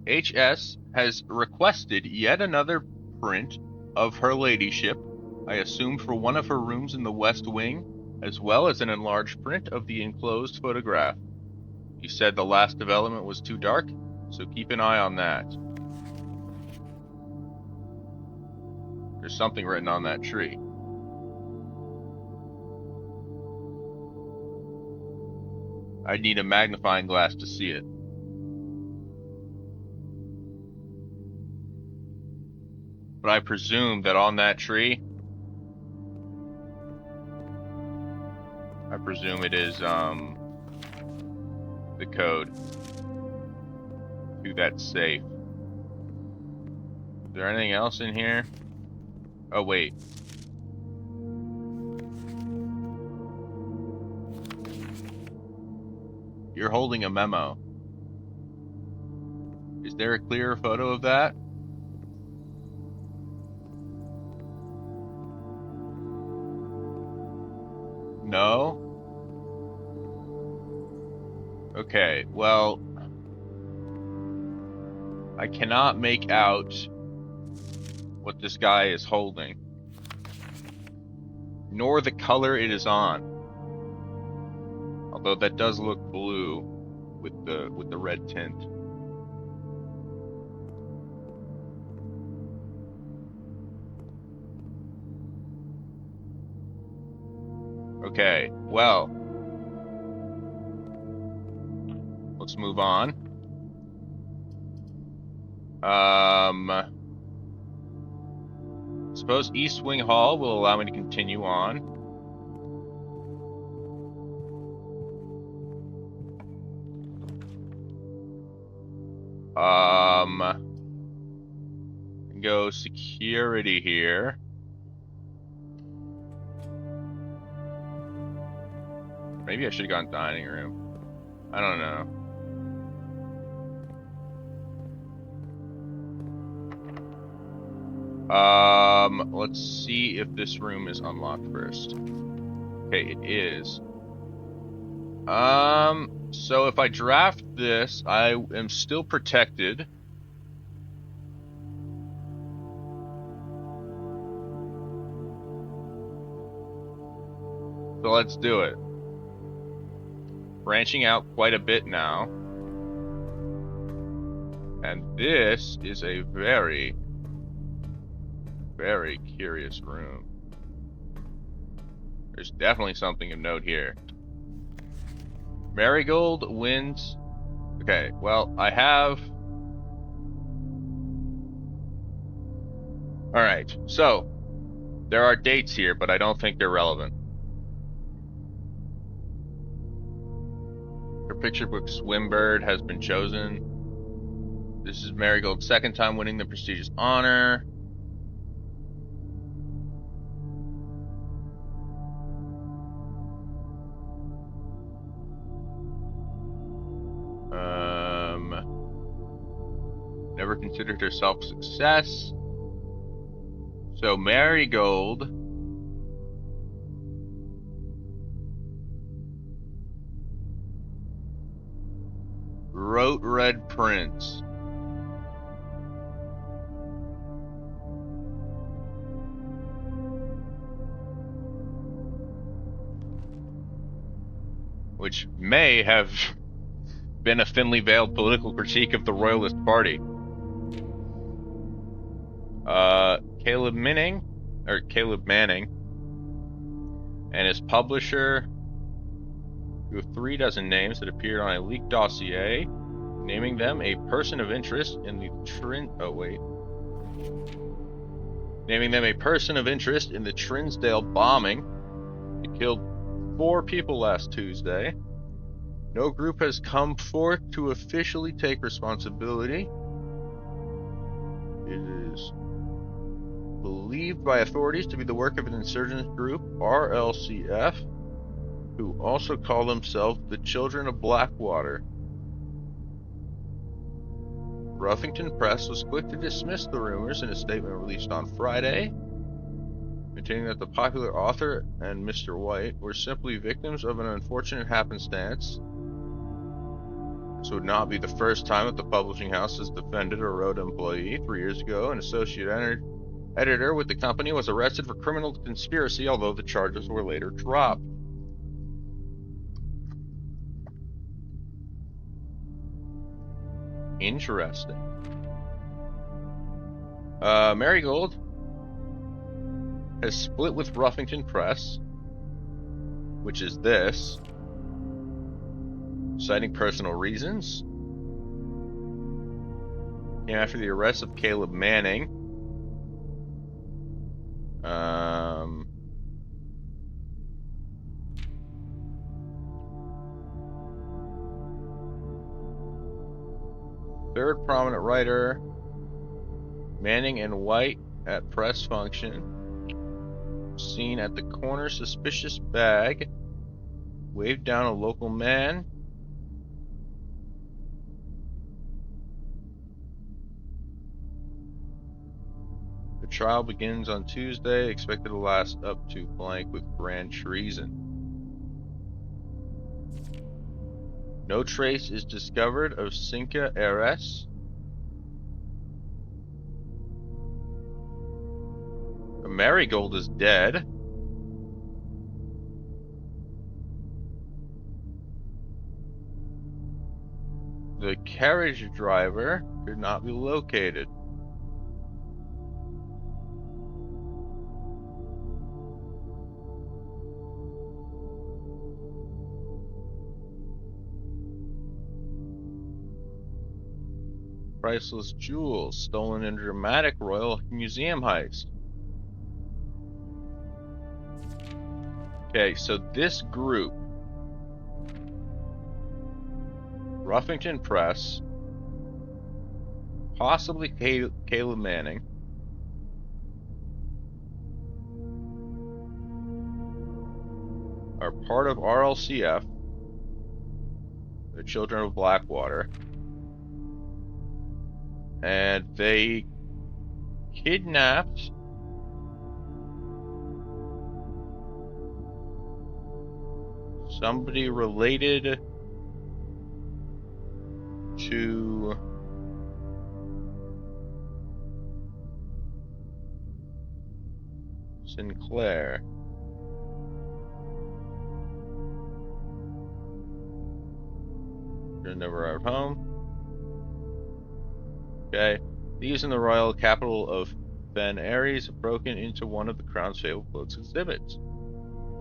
HS has requested yet another print of her ladyship, I assume for one of her rooms in the West Wing, as well as an enlarged print of the enclosed photograph. You said the last development was too dark, so keep an eye on that. There's something written on that tree. I'd need a magnifying glass to see it. But I presume that on that tree, I presume it is, the code to that safe. there anything else in here? Oh, wait. You're holding a memo. Is there a clearer photo of that? No? Okay, well, I cannot make out what this guy is holding, nor the color it is on. Although that does look blue with the red tint. Okay, well, let's move on. Suppose East Wing Hall will allow me to continue on. Go security here. Maybe I should have gone dining room. I don't know. Let's see if this room is unlocked first. Okay, it is. So if I draft this, I am still protected. So let's do it. Branching out quite a bit now. And this is a very, very curious room. There's definitely something of note here. Marigold wins. Okay, well, I have... Alright, so there are dates here, but I don't think they're relevant. Her picture book Swimbird has been chosen. This is Marigold's second time winning the prestigious honor. Never considered herself a success. So Marigold wrote Red Prince. Which may have been a thinly veiled political critique of the Royalist Party. Caleb Manning, and his publisher, who have 3 dozen names that appeared on a leaked dossier, naming them a person of interest in the Trinsdale bombing. It killed 4 people last Tuesday. No group has come forth to officially take responsibility. It is believed by authorities to be the work of an insurgent group, RLCF, who also call themselves the Children of Blackwater. Ruffington Press was quick to dismiss the rumors in a statement released on Friday, maintaining that the popular author and Mr. White were simply victims of an unfortunate happenstance. This would not be the first time that the publishing house has defended a Rhoda employee. 3 years ago, an associate editor with the company was arrested for criminal conspiracy, although the charges were later dropped. Interesting. Marigold has split with Ruffington Press, which is this, citing personal reasons. Came after the arrest of Caleb Manning. Third prominent writer, Manning and White at press function. Seen at the corner, suspicious bag. Waved down a local man. The trial begins on Tuesday, expected to last up to blank with grand treason. No trace is discovered of Cinca heiress. The Marigold is dead. The carriage driver could not be located. Priceless jewels stolen in a dramatic Royal Museum heist. Okay, so this group, Ruffington Press, possibly Caleb Manning, are part of RLCF, the Children of Blackwater, and they kidnapped somebody related to Sinclair. Never arrived home. Okay. Thieves in the royal capital of Ben Aries have broken into one of the Crown's fabled clothes exhibits.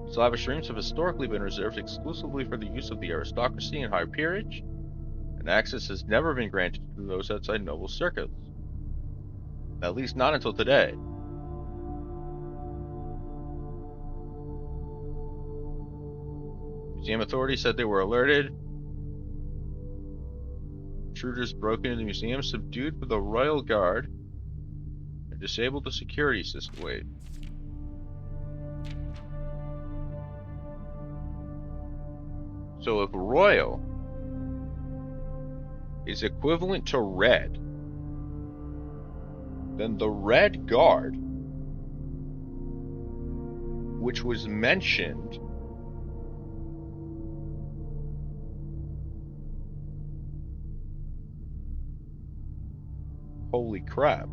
These lavish rooms have historically been reserved exclusively for the use of the aristocracy and high peerage, and access has never been granted to those outside noble circles. At least not until today. Museum authorities said they were alerted. Intruders broke into the museum, subdued the royal guard, and disabled the security system. Wait. So if royal is equivalent to red, then the red guard, which was mentioned holy crap.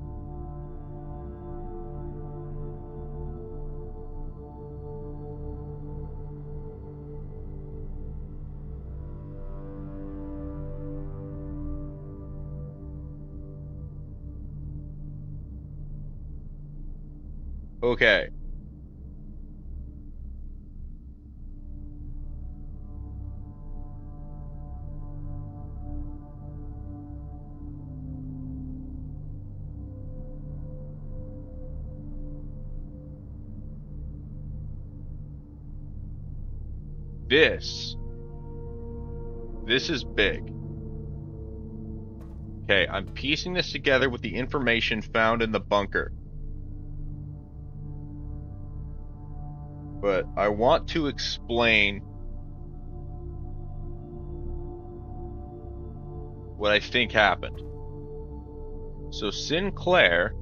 Okay. This is big. Okay, I'm piecing this together with the information found in the bunker. But I want to explain what I think happened. So Sinclair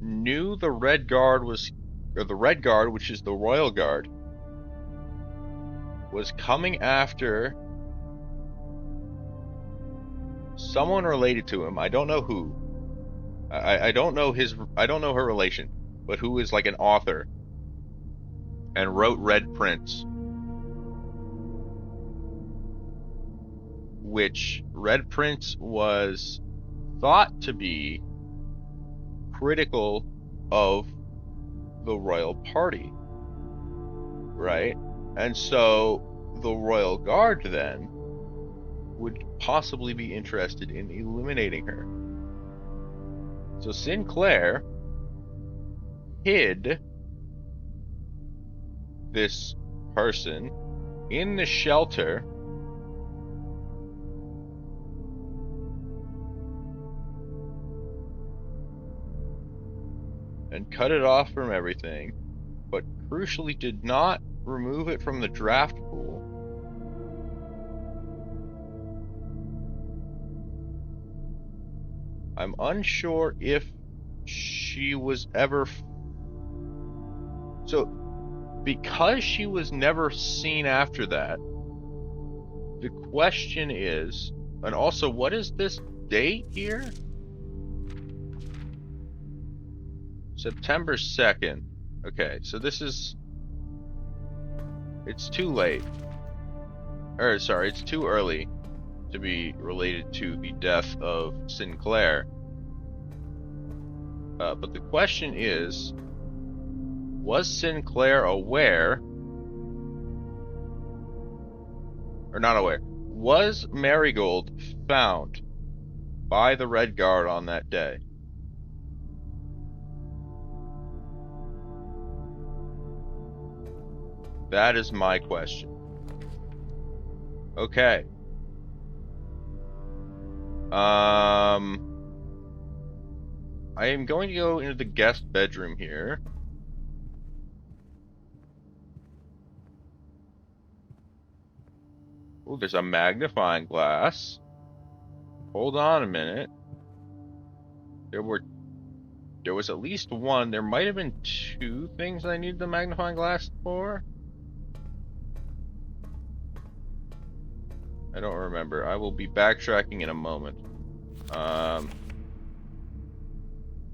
knew the Red Guard was, or the Red Guard, which is the Royal Guard, was coming after someone related to him. I don't know who. I don't know her relation, but who is like an author and wrote Red Prince, which Red Prince was thought to be critical of the royal party, right? And so the Royal Guard then would possibly be interested in eliminating her. So Sinclair hid this person in the shelter and cut it off from everything, but crucially did not remove it from the draft pool. I'm unsure if she was ever... So, because she was never seen after that, the question is... And also, what is this date here? September 2nd. Okay, so this is... It's too late. Or, sorry, it's too early to be related to the death of Sinclair. But the question is, was Sinclair aware, or not aware, was Marigold found by the Red Guard on that day? That is my question. Okay. I am going to go into the guest bedroom here. Oh, there's a magnifying glass. Hold on a minute. There was at least one. There might have been two things I needed the magnifying glass for. I don't remember. I will be backtracking in a moment.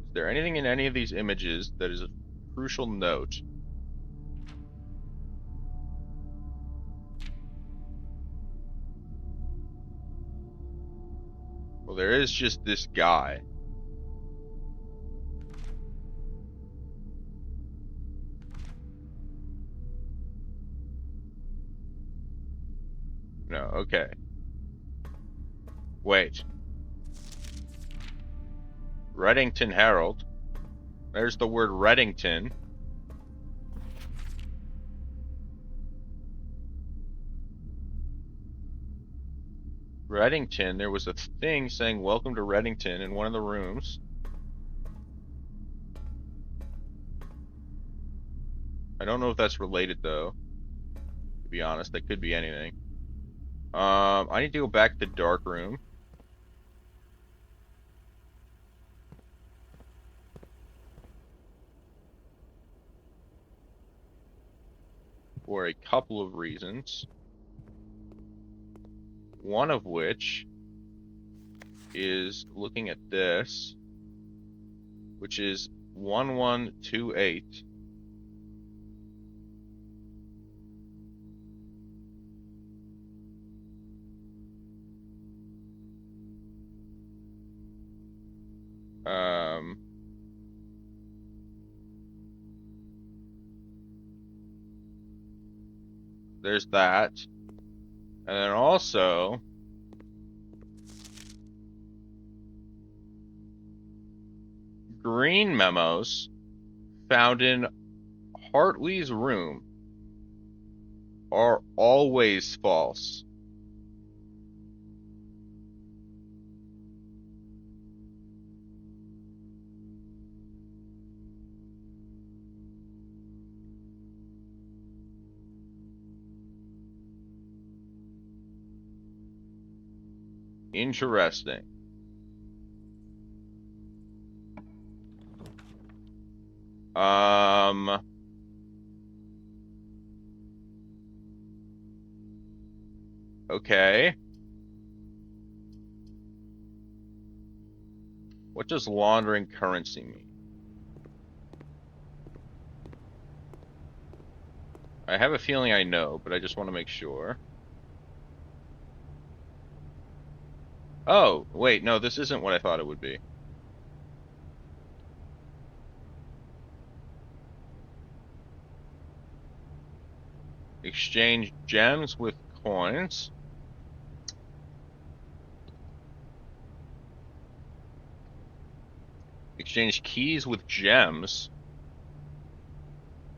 Is there anything in any of these images that is a crucial note? Well, there is just this guy. No, okay. Wait. Reddington Herald. There's the word Reddington. Reddington, there was a thing saying welcome to Reddington in one of the rooms. I don't know if that's related though. To be honest, that could be anything. I need to go back to the dark room. For a couple of reasons. One of which is looking at this, which is 1128. There's that. And then also, green memos found in Hartley's room are always false. Interesting. Okay. What does laundering currency mean? I have a feeling I know, but I just want to make sure. Oh, wait, no, this isn't what I thought it would be. Exchange gems with coins. Exchange keys with gems.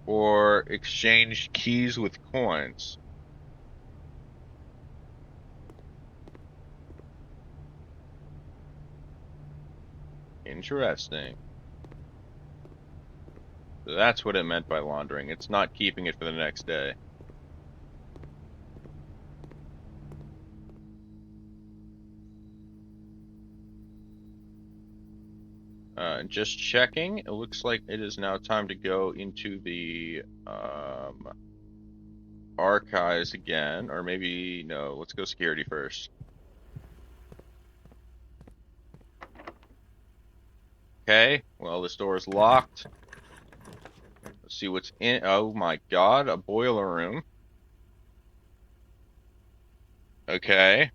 Or exchange keys with coins. Interesting. That's what it meant by laundering. It's not keeping it for the next day. Just checking. It looks like it is now time to go into the archives again, or maybe no. Let's go security first. Okay. Well, this door is locked. Let's see what's in. Oh my God! A boiler room. Okay.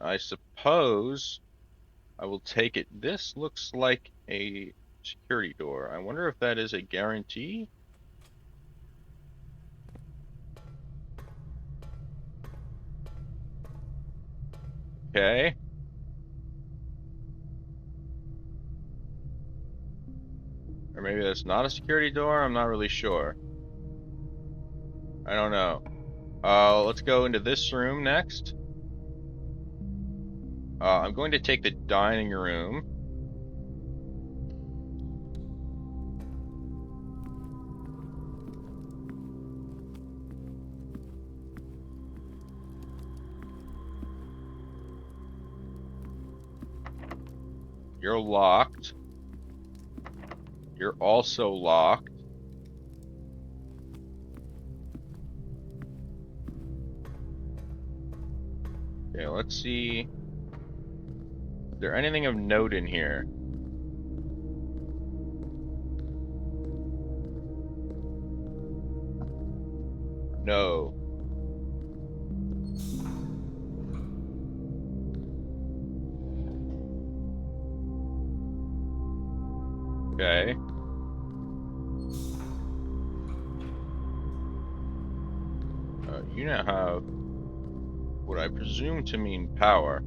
I suppose I will take it. This looks like a security door. I wonder if that is a guarantee? Okay. Or maybe that's not a security door? I'm not really sure. I don't know. Let's go into this room next. I'm going to take the dining room. You're locked. You're also locked. Okay, let's see. Is there anything of note in here? No. Okay. You now have what I presume to mean power.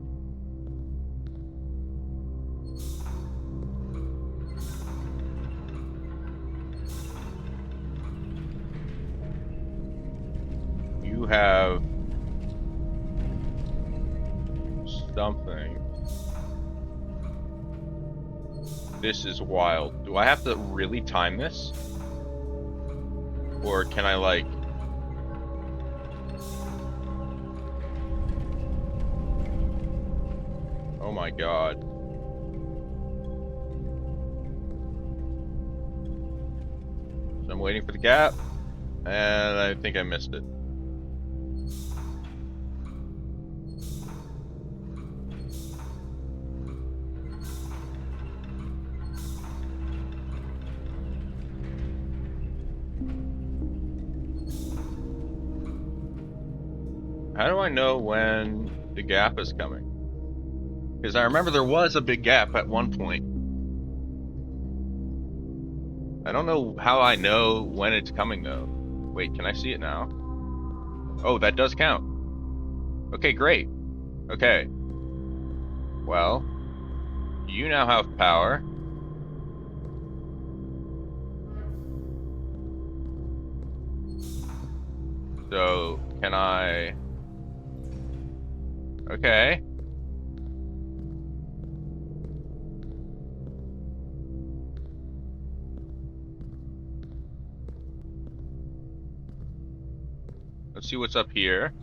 You have something. This is wild. Do I have to really time this? Or can I, like... Oh my God. So I'm waiting for the gap, and I think I missed it. How do I know when the gap is coming? Because I remember there was a big gap at one point. I don't know how I know when it's coming, though. Wait, can I see it now? Oh, that does count. Okay, great. Okay. Well, you now have power. So, can I... Okay. Let's see what's up here.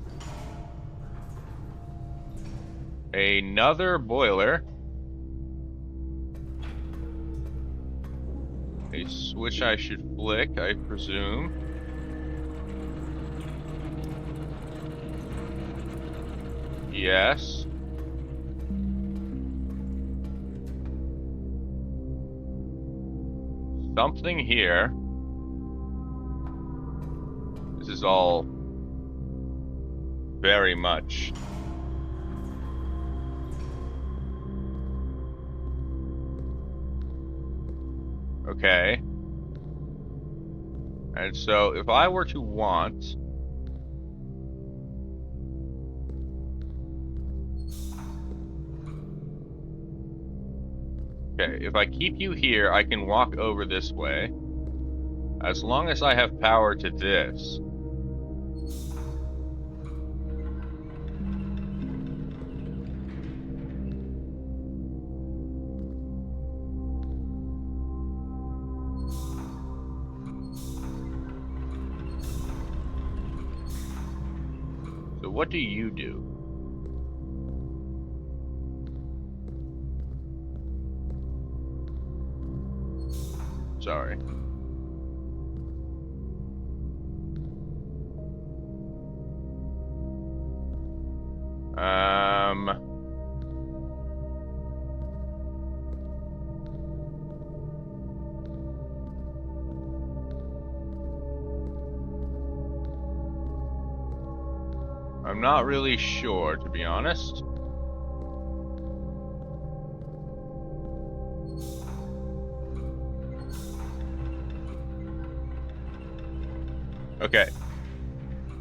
Another boiler. A switch I should flick, I presume. Yes. Something here. This is all very much. Okay. And so if I were to want... Okay, if I keep you here, I can walk over this way. As long as I have power to this. So what do you do? Sorry. I'm not really sure, to be honest. Okay.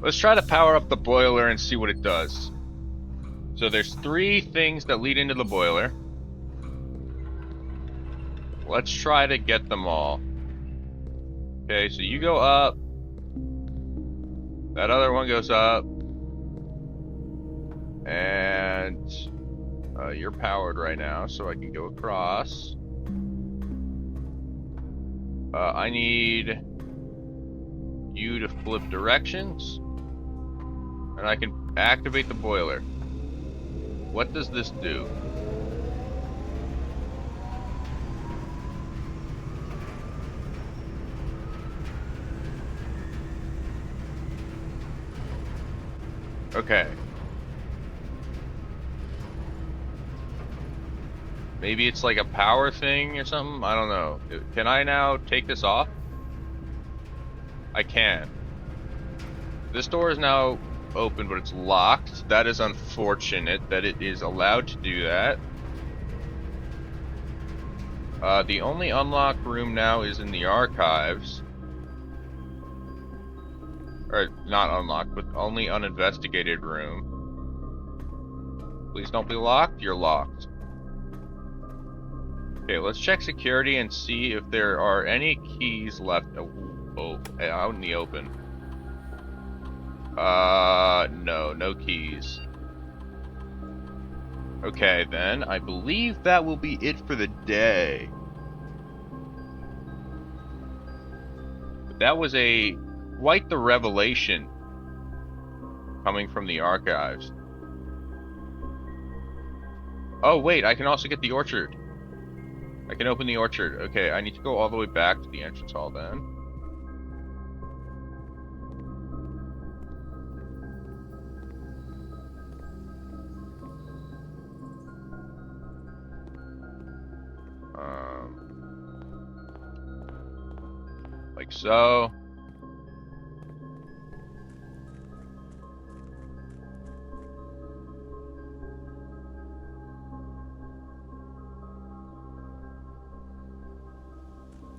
Let's try to power up the boiler and see what it does. So there's 3 things that lead into the boiler. Let's try to get them all. Okay, so you go up. That other one goes up. And you're powered right now, so I can go across. I need you to flip directions. And I can activate the boiler. What does this do? Okay. Maybe it's like a power thing or something? I don't know. Can I now take this off? I can. This door is now open, but it's locked. That is unfortunate that it is allowed to do that. The only unlocked room now is in the archives. Or, not unlocked, but only uninvestigated room. Please don't be locked. You're locked. Okay, let's check security and see if there are any keys left out in the open. No keys. Okay, then. I believe that will be it for the day. But that was quite the revelation coming from the archives. Oh, wait, I can also get the orchard. I can open the orchard. Okay, I need to go all the way back to the entrance hall then. Like so.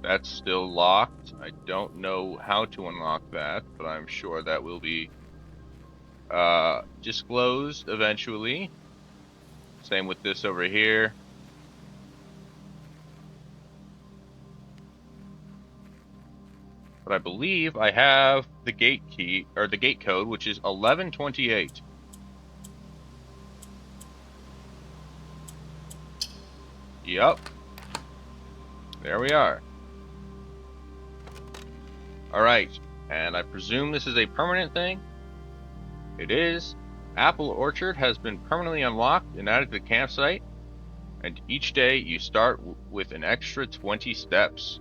That's still locked. I don't know how to unlock that, but I'm sure that will be disclosed eventually. Same with this over here. But I believe I have the gate key, or the gate code, which is 1128. Yup. There we are. Alright, and I presume this is a permanent thing? It is. Apple Orchard has been permanently unlocked and added to the campsite, and each day you start with an extra 20 steps.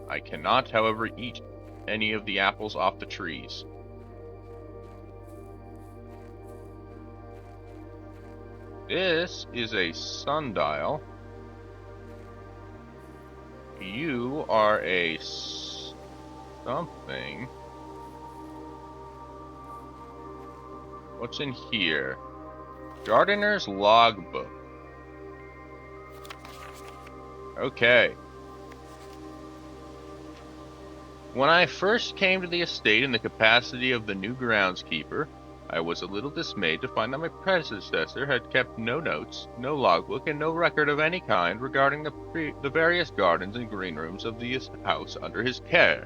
I cannot, however, eat any of the apples off the trees. This is a sundial. You are a something. What's in here? Gardener's logbook. Okay. When I first came to the estate in the capacity of the new groundskeeper, I was a little dismayed to find that my predecessor had kept no notes, no logbook, and no record of any kind regarding the various gardens and green rooms of the house under his care.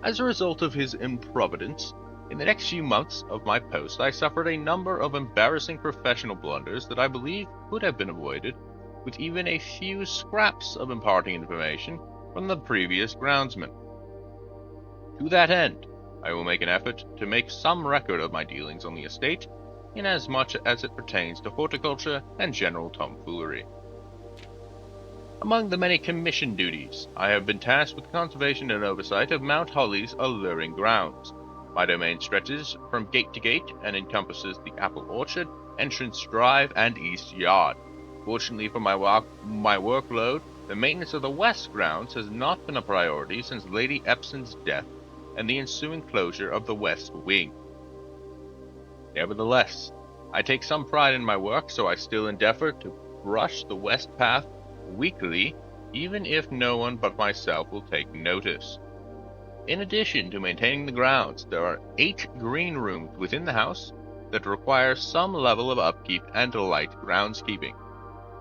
As a result of his improvidence, in the next few months of my post I suffered a number of embarrassing professional blunders that I believe could have been avoided with even a few scraps of imparting information from the previous groundsman. To that end, I will make an effort to make some record of my dealings on the estate, inasmuch as it pertains to horticulture and general tomfoolery. Among the many commission duties, I have been tasked with conservation and oversight of Mount Holly's alluring grounds. My domain stretches from gate to gate and encompasses the apple orchard, entrance drive, and east yard. Fortunately for my workload, the maintenance of the west grounds has not been a priority since Lady Epson's death and the ensuing closure of the west wing. Nevertheless, I take some pride in my work, so I still endeavor to brush the west path weekly, even if no one but myself will take notice. In addition to maintaining the grounds, there are 8 green rooms within the house that require some level of upkeep and light groundskeeping.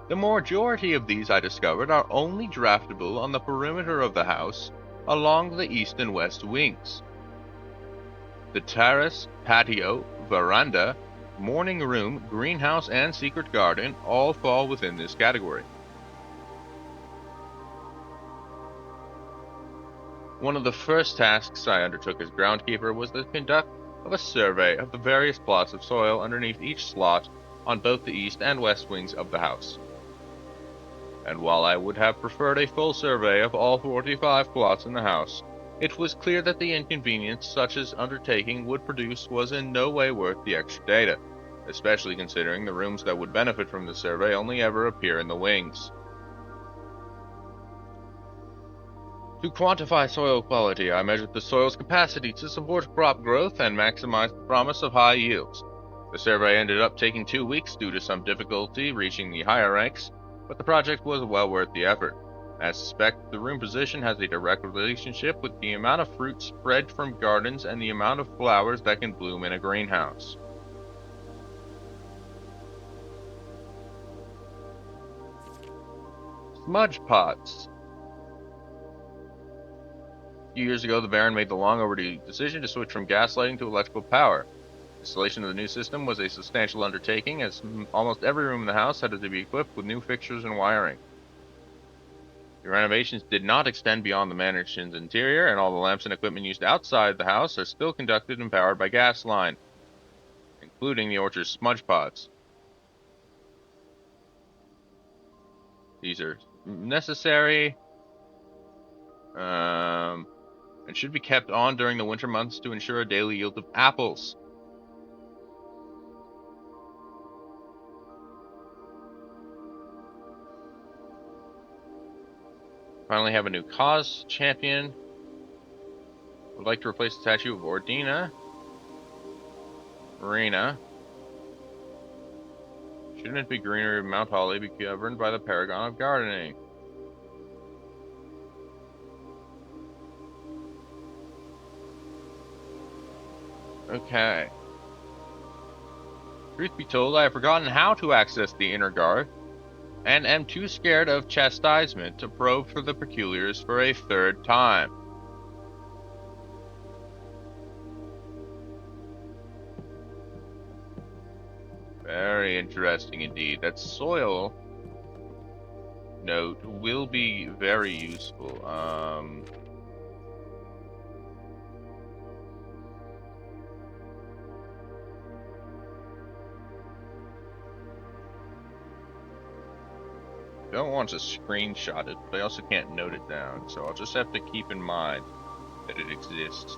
The majority of these, I discovered, are only draftable on the perimeter of the house along the east and west wings. The terrace, patio, veranda, morning room, greenhouse, and secret garden all fall within this category. One of the first tasks I undertook as groundkeeper was the conduct of a survey of the various plots of soil underneath each slot on both the east and west wings of the house. And while I would have preferred a full survey of all 45 plots in the house, it was clear that the inconvenience such an undertaking would produce was in no way worth the extra data, especially considering the rooms that would benefit from the survey only ever appear in the wings. To quantify soil quality, I measured the soil's capacity to support crop growth and maximize the promise of high yields. The survey ended up taking 2 weeks due to some difficulty reaching the higher ranks, but the project was well worth the effort. I suspect the room position has a direct relationship with the amount of fruit spread from gardens and the amount of flowers that can bloom in a greenhouse. Smudge pots. A few years ago, the Baron made the long overdue decision to switch from gas lighting to electrical power. Installation of the new system was a substantial undertaking, as almost every room in the house had to be equipped with new fixtures and wiring. The renovations did not extend beyond the mansion's interior, and all the lamps and equipment used outside the house are still conducted and powered by gas line, including the orchard's smudge pots. These are necessary and should be kept on during the winter months to ensure a daily yield of apples. Finally have a new cause champion. Would like to replace the statue of Ordina. Marina. Shouldn't it be greenery of Mount Holly be governed by the paragon of gardening? Okay. Truth be told, I have forgotten how to access the inner guard, and am too scared of chastisement to probe for the peculiars for a 3rd time. Very interesting indeed. That soil note will be very useful. Don't want to screenshot it, but I also can't note it down, so I'll just have to keep in mind that it exists.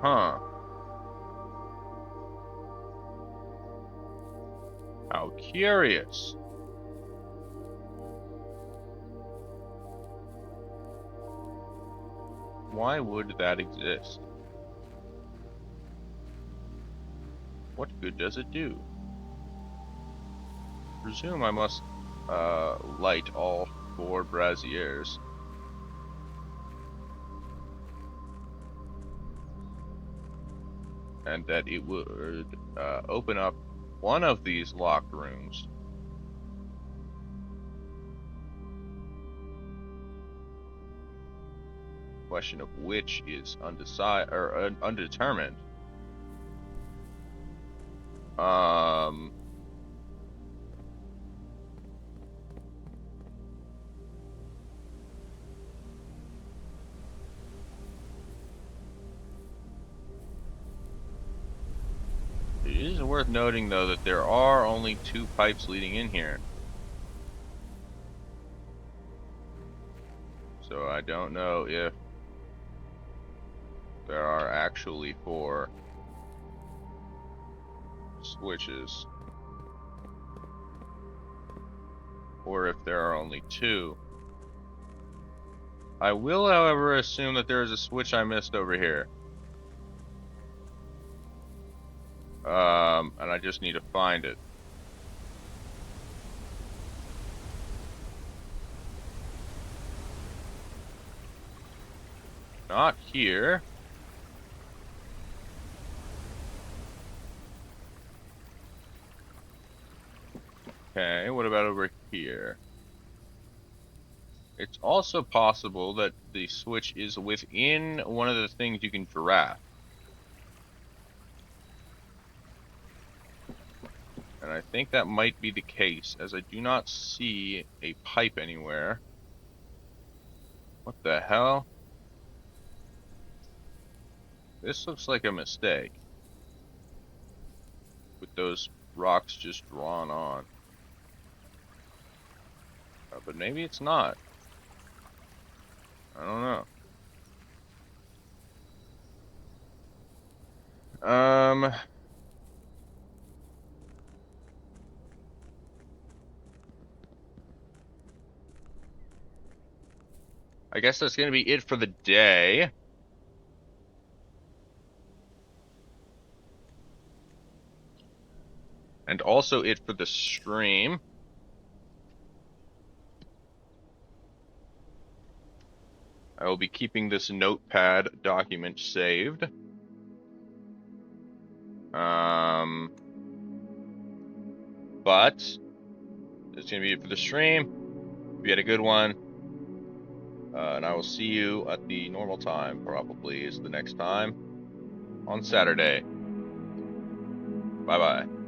Huh. How curious. Why would that exist? What good does it do? Presume I must light all 4 braziers. And that it would open up one of these locked rooms. Question of which is undecided or undetermined. It is worth noting, though, that there are only 2 pipes leading in here. So I don't know if there are actually 4 switches, or if there are only 2. I will, however, assume that there is a switch I missed over here. And I just need to find it. Not here. Okay, what about over here? It's also possible that the switch is within one of the things you can giraffe. And I think that might be the case, as I do not see a pipe anywhere. What the hell? This looks like a mistake. With those rocks just drawn on. But maybe it's not. I don't know. I guess that's gonna be it for the day. And also it for the stream. I will be keeping this notepad document saved. But that's gonna be it for the stream. Hope you had a good one. And I will see you at the normal time, probably is the next time, on Saturday. Bye-bye.